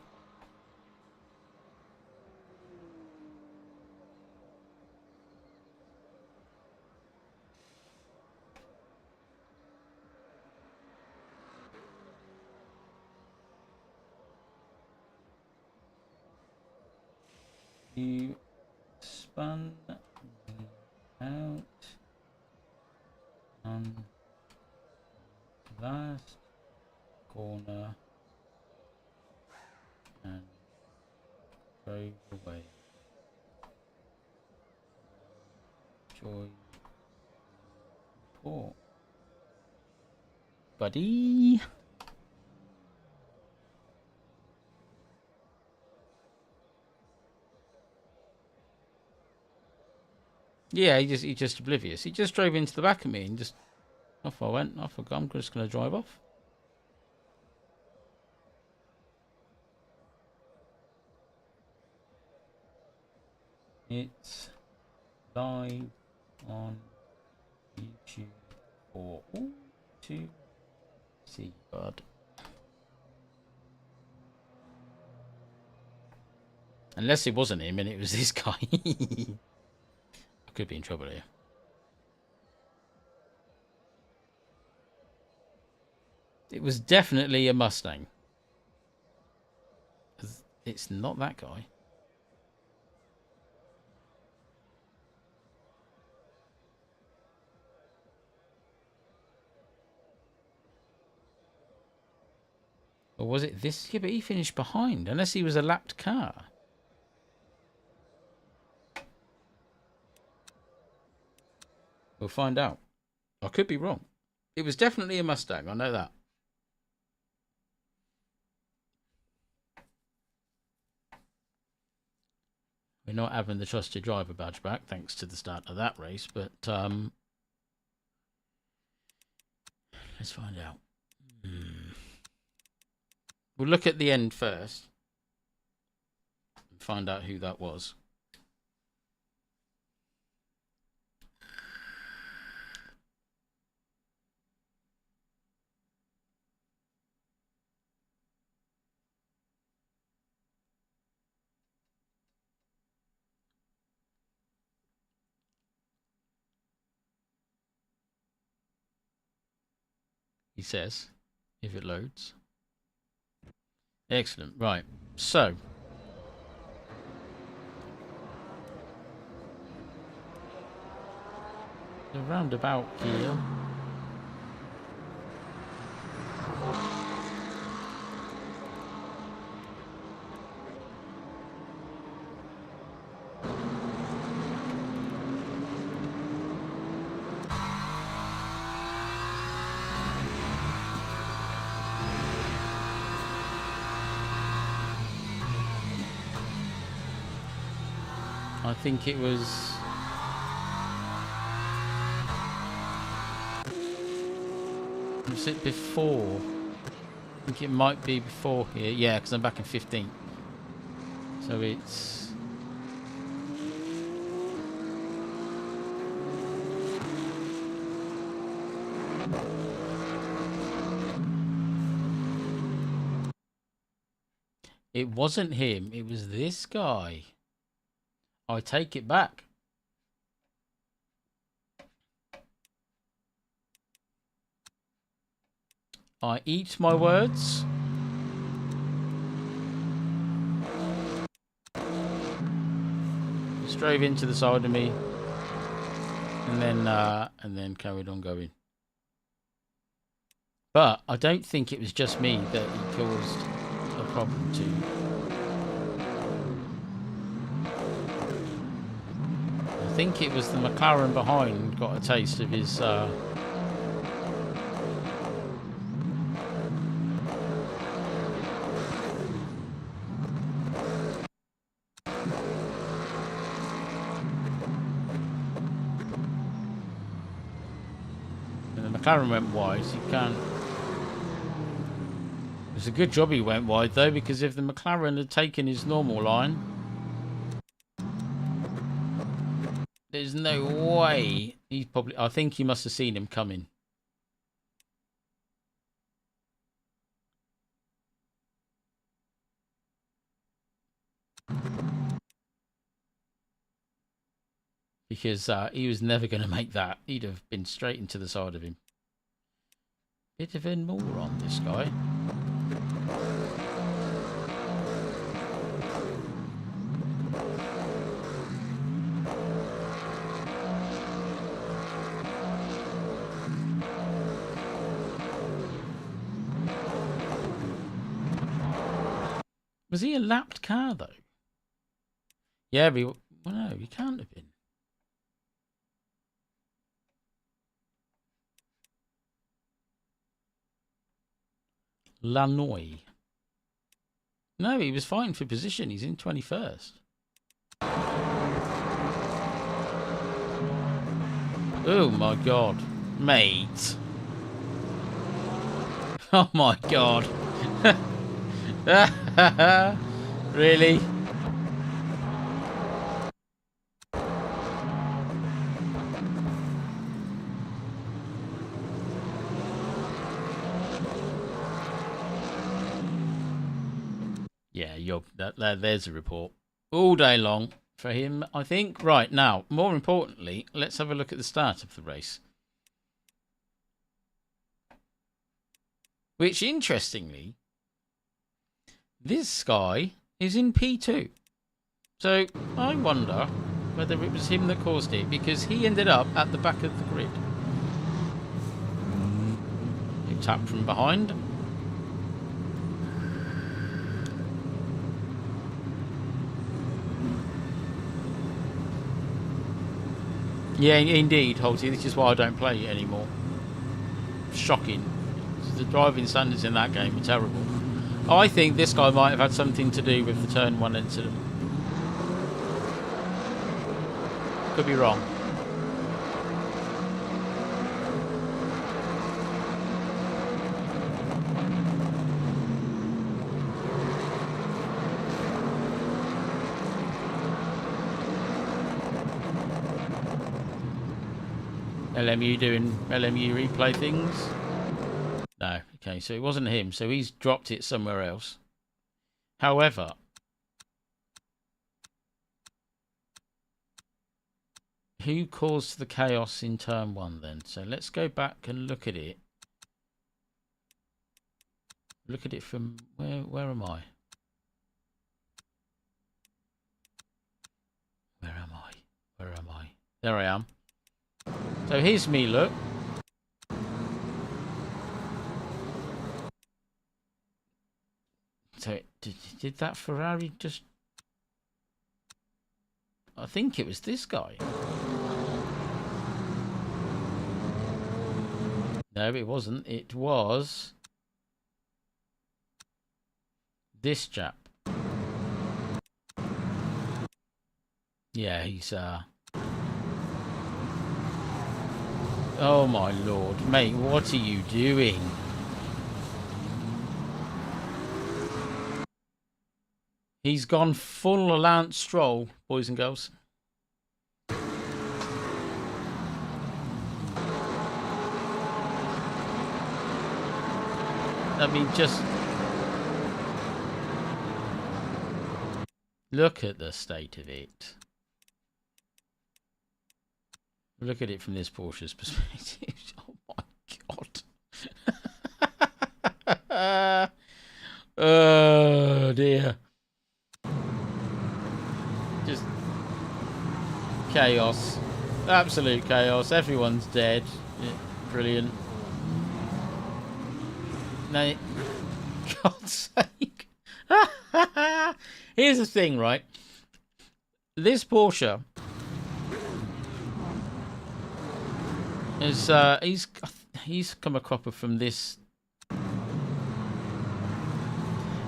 You spun out on last corner and Drove away. Joy. Report. Buddy. Yeah, he's just oblivious. He just drove into the back of me and just off I went. I forgot. I'm just going to drive off. It's live on YouTube for all to see, bud. Unless it wasn't him and it was this guy. I could be in trouble here. It was definitely a Mustang. It's not that guy. Or was it this? Yeah, but he finished behind. Unless he was a lapped car. We'll find out. I could be wrong. It was definitely a Mustang. I know that. We're not having the trusted driver badge back thanks to the start of that race, but let's find out. We'll look at the end first and find out who that was. He says, if it loads. Excellent. Right. So. The roundabout here. I think it was... Was it before? I think it might be before here. Yeah, because I'm back in 15. So it's... It wasn't him. It was this guy. I take it back. I eat my words. Just drove into the side of me, and then carried on going. But I don't think it was just me that he caused a problem to. I think it was the McLaren behind got a taste of his and the McLaren went wide, so you can't. It was a good job he went wide though, because if the McLaren had taken his normal line, there's no way. He's probably... I think he must have seen him coming. Because he was never going to make that. He'd have been straight into the side of him. Bit of a moron, this guy. Was he a lapped car, though? Yeah, well, no, he can't have been. Lannoy. No, he was fighting for position. He's in 21st. Oh my god. Mate. Oh my god. Really? Yeah, there's a report. All day long for him, I think. Right, now, more importantly, let's have a look at the start of the race. Which, interestingly, this guy is in P2. So, I wonder whether it was him that caused it, because he ended up at the back of the grid. He tapped from behind. Yeah, indeed, Holty. This is why I don't play it anymore. Shocking. The driving standards in that game are terrible. I think this guy might have had something to do with the turn 1 incident. Could be wrong. LMU doing LMU replay things? No. Okay, so it wasn't him. So he's dropped it somewhere else. However, who caused the chaos in turn 1 then? So let's go back and look at it. Look at it from where am I? Where am I? Where am I? There I am. So here's me, look. So did that Ferrari just... I think it was this guy. No, it wasn't. It was this chap. Yeah, he's oh my lord, mate, what are you doing? He's gone full Lance Stroll, boys and girls. I mean, just look at the state of it. Look at it from this Porsche's perspective. Oh my god. Oh dear. Just chaos. Absolute chaos. Everyone's dead. Yeah, brilliant. No, God's sake. Here's the thing, right? This Porsche is he's come a cropper from this.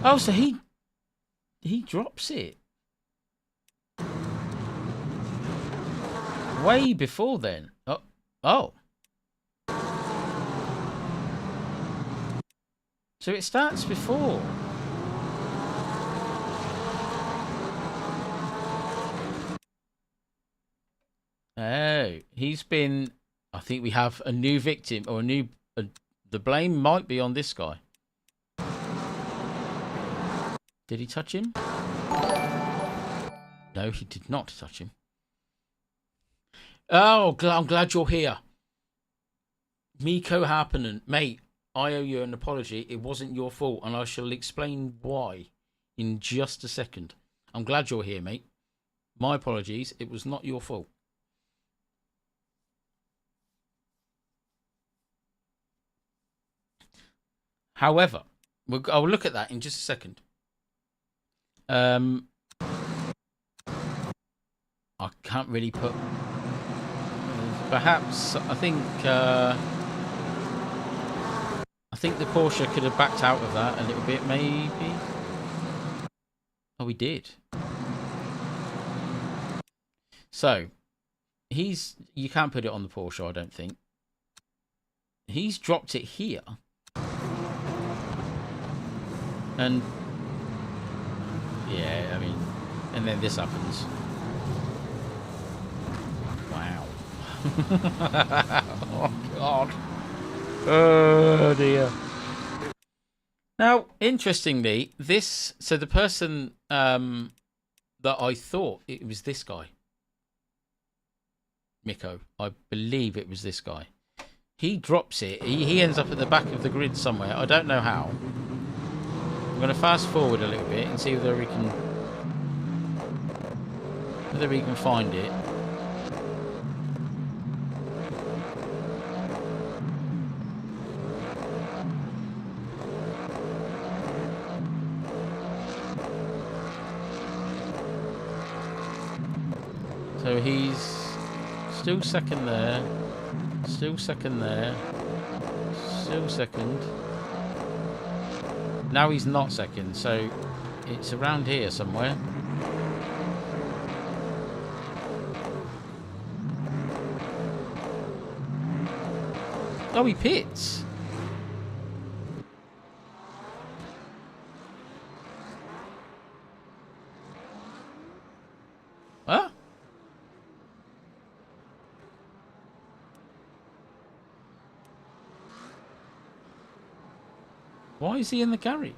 Oh, so he drops it way before then. Oh. So it starts before. Oh, he's been... I think we have a new victim, or the blame might be on this guy. Did he touch him? No, he did not touch him. Oh, I'm glad you're here. Mikko Harpinen, mate, I owe you an apology. It wasn't your fault, and I shall explain why in just a second. I'm glad you're here, mate. My apologies. It was not your fault. However, I'll look at that in just a second. I can't really put. Perhaps I think the Porsche could have backed out of that a little bit, maybe. Oh, he did. So you can't put it on the Porsche, I don't think. He's dropped it here. And yeah, I mean, and then this happens. Wow. Oh God. Oh dear. Now, interestingly, so the person that I thought it was this guy, Miko, I believe it was this guy. He drops it. He ends up at the back of the grid somewhere. I don't know how. I'm going to fast forward a little bit and see whether we can find it. So he's still second there. Still second there. Still second. Now he's not second, so it's around here somewhere. Oh, he pits. Huh? Why is he in the garage?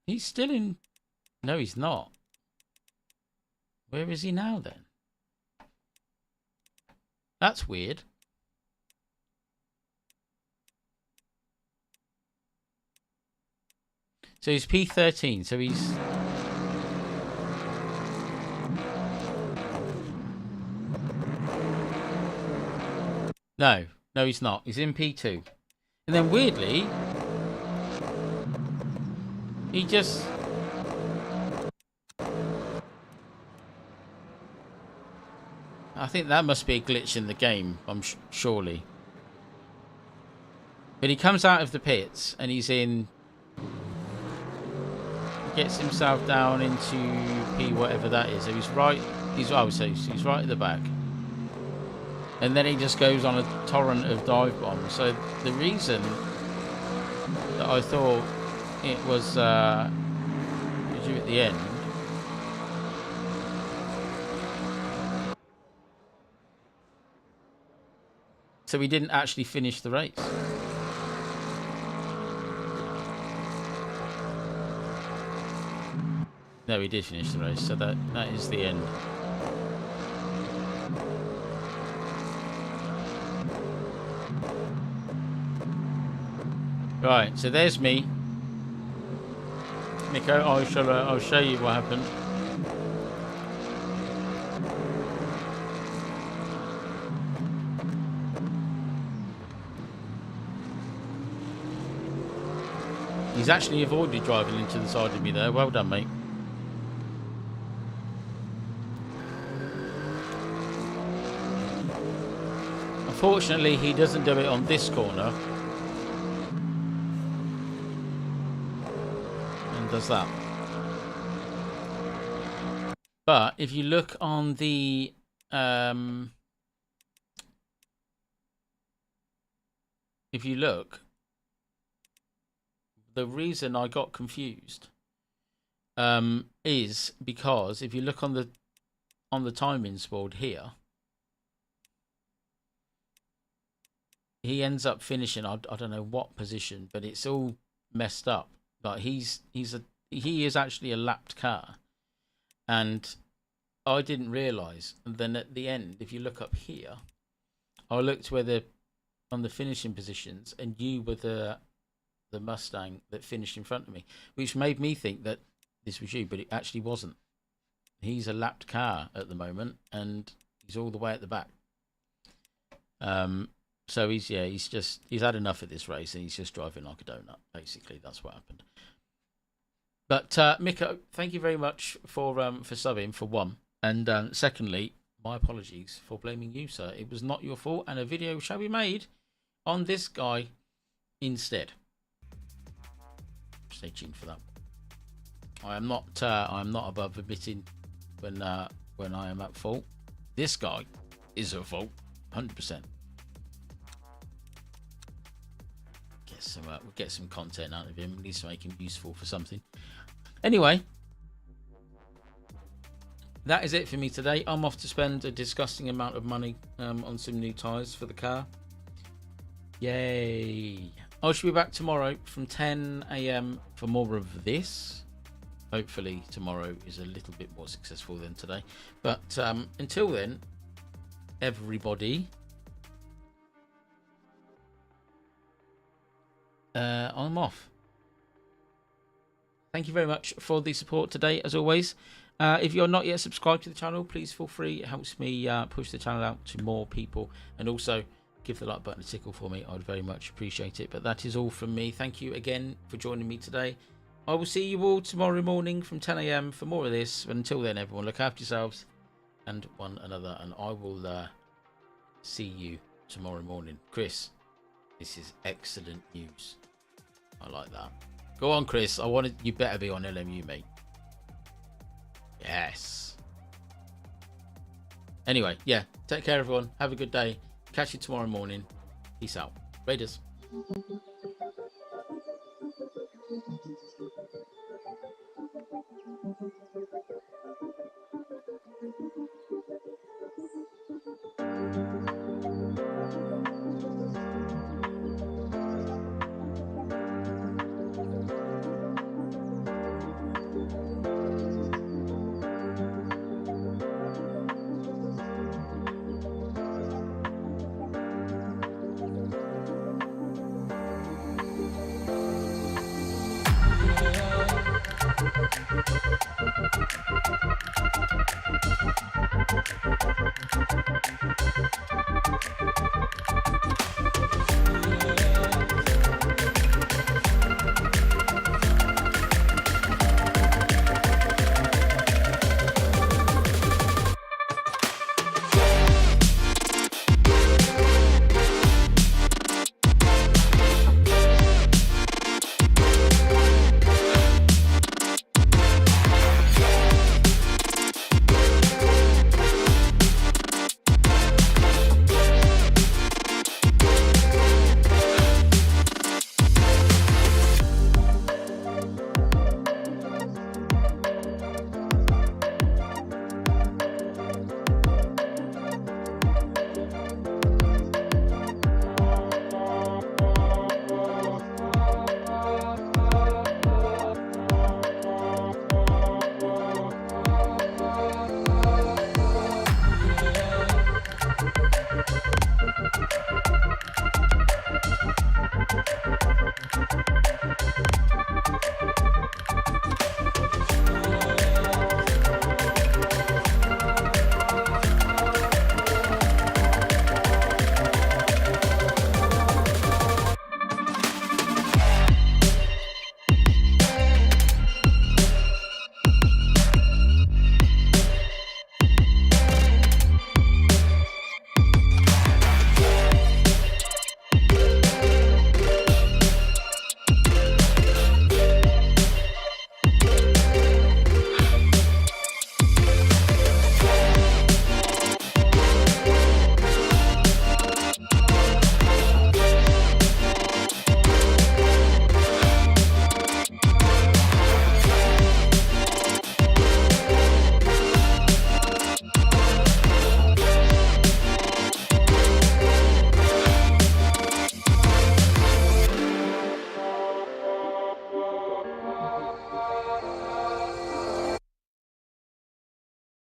He's still in... No, he's not. Where is he now, then? That's weird. So he's P13, so he's... No, he's not. He's in P2. And then weirdly, he just... I think that must be a glitch in the game, surely. But he comes out of the pits and he's in... Gets himself down into P whatever that is. So he's right... He's right at the back. And then he just goes on a torrent of dive bombs. So the reason that I thought it was you at the end. So he didn't actually finish the race. No, he did finish the race. So that is the end. Right, so there's me, Miko. I'll show you what happened. He's actually avoided driving into the side of me there. Well done, mate. Unfortunately, he doesn't do it on this corner. Does that. But if you look on the if you look, the reason I got confused is because if you look on the timings board here, he ends up finishing I don't know what position, but it's all messed up. Like he is actually a lapped car, and I didn't realise. And then at the end, if you look up here, I looked on the finishing positions, and you were the Mustang that finished in front of me, which made me think that this was you, but it actually wasn't. He's a lapped car at the moment, and he's all the way at the back. So he's had enough of this race and he's just driving like a donut. Basically, that's what happened. But Miko, thank you very much for subbing for one, and secondly, my apologies for blaming you, sir. It was not your fault, and a video shall be made on this guy instead. Stay tuned for that. I am not above admitting when I am at fault. This guy is at fault, 100%. We'll get some content out of him. At least make him useful for something. Anyway, that is it for me today. I'm off to spend a disgusting amount of money on some new tyres for the car. Yay! I should be back tomorrow from 10 a.m. for more of this. Hopefully tomorrow is a little bit more successful than today. But until then, everybody, I'm off. Thank you very much for the support today, as always. If you're not yet subscribed to the channel, please feel free. It helps me push the channel out to more people. And also, give the like button a tickle for me. I would very much appreciate it. But that is all from me. Thank you again for joining me today. I will see you all tomorrow morning from 10 a.m. for more of this. But until then, everyone, look after yourselves and one another. And I will see you tomorrow morning. Chris, this is excellent news. I like that. Go on, Chris. You better be on LMU, mate. Yes. Anyway, yeah. Take care, everyone. Have a good day. Catch you tomorrow morning. Peace out. Raiders.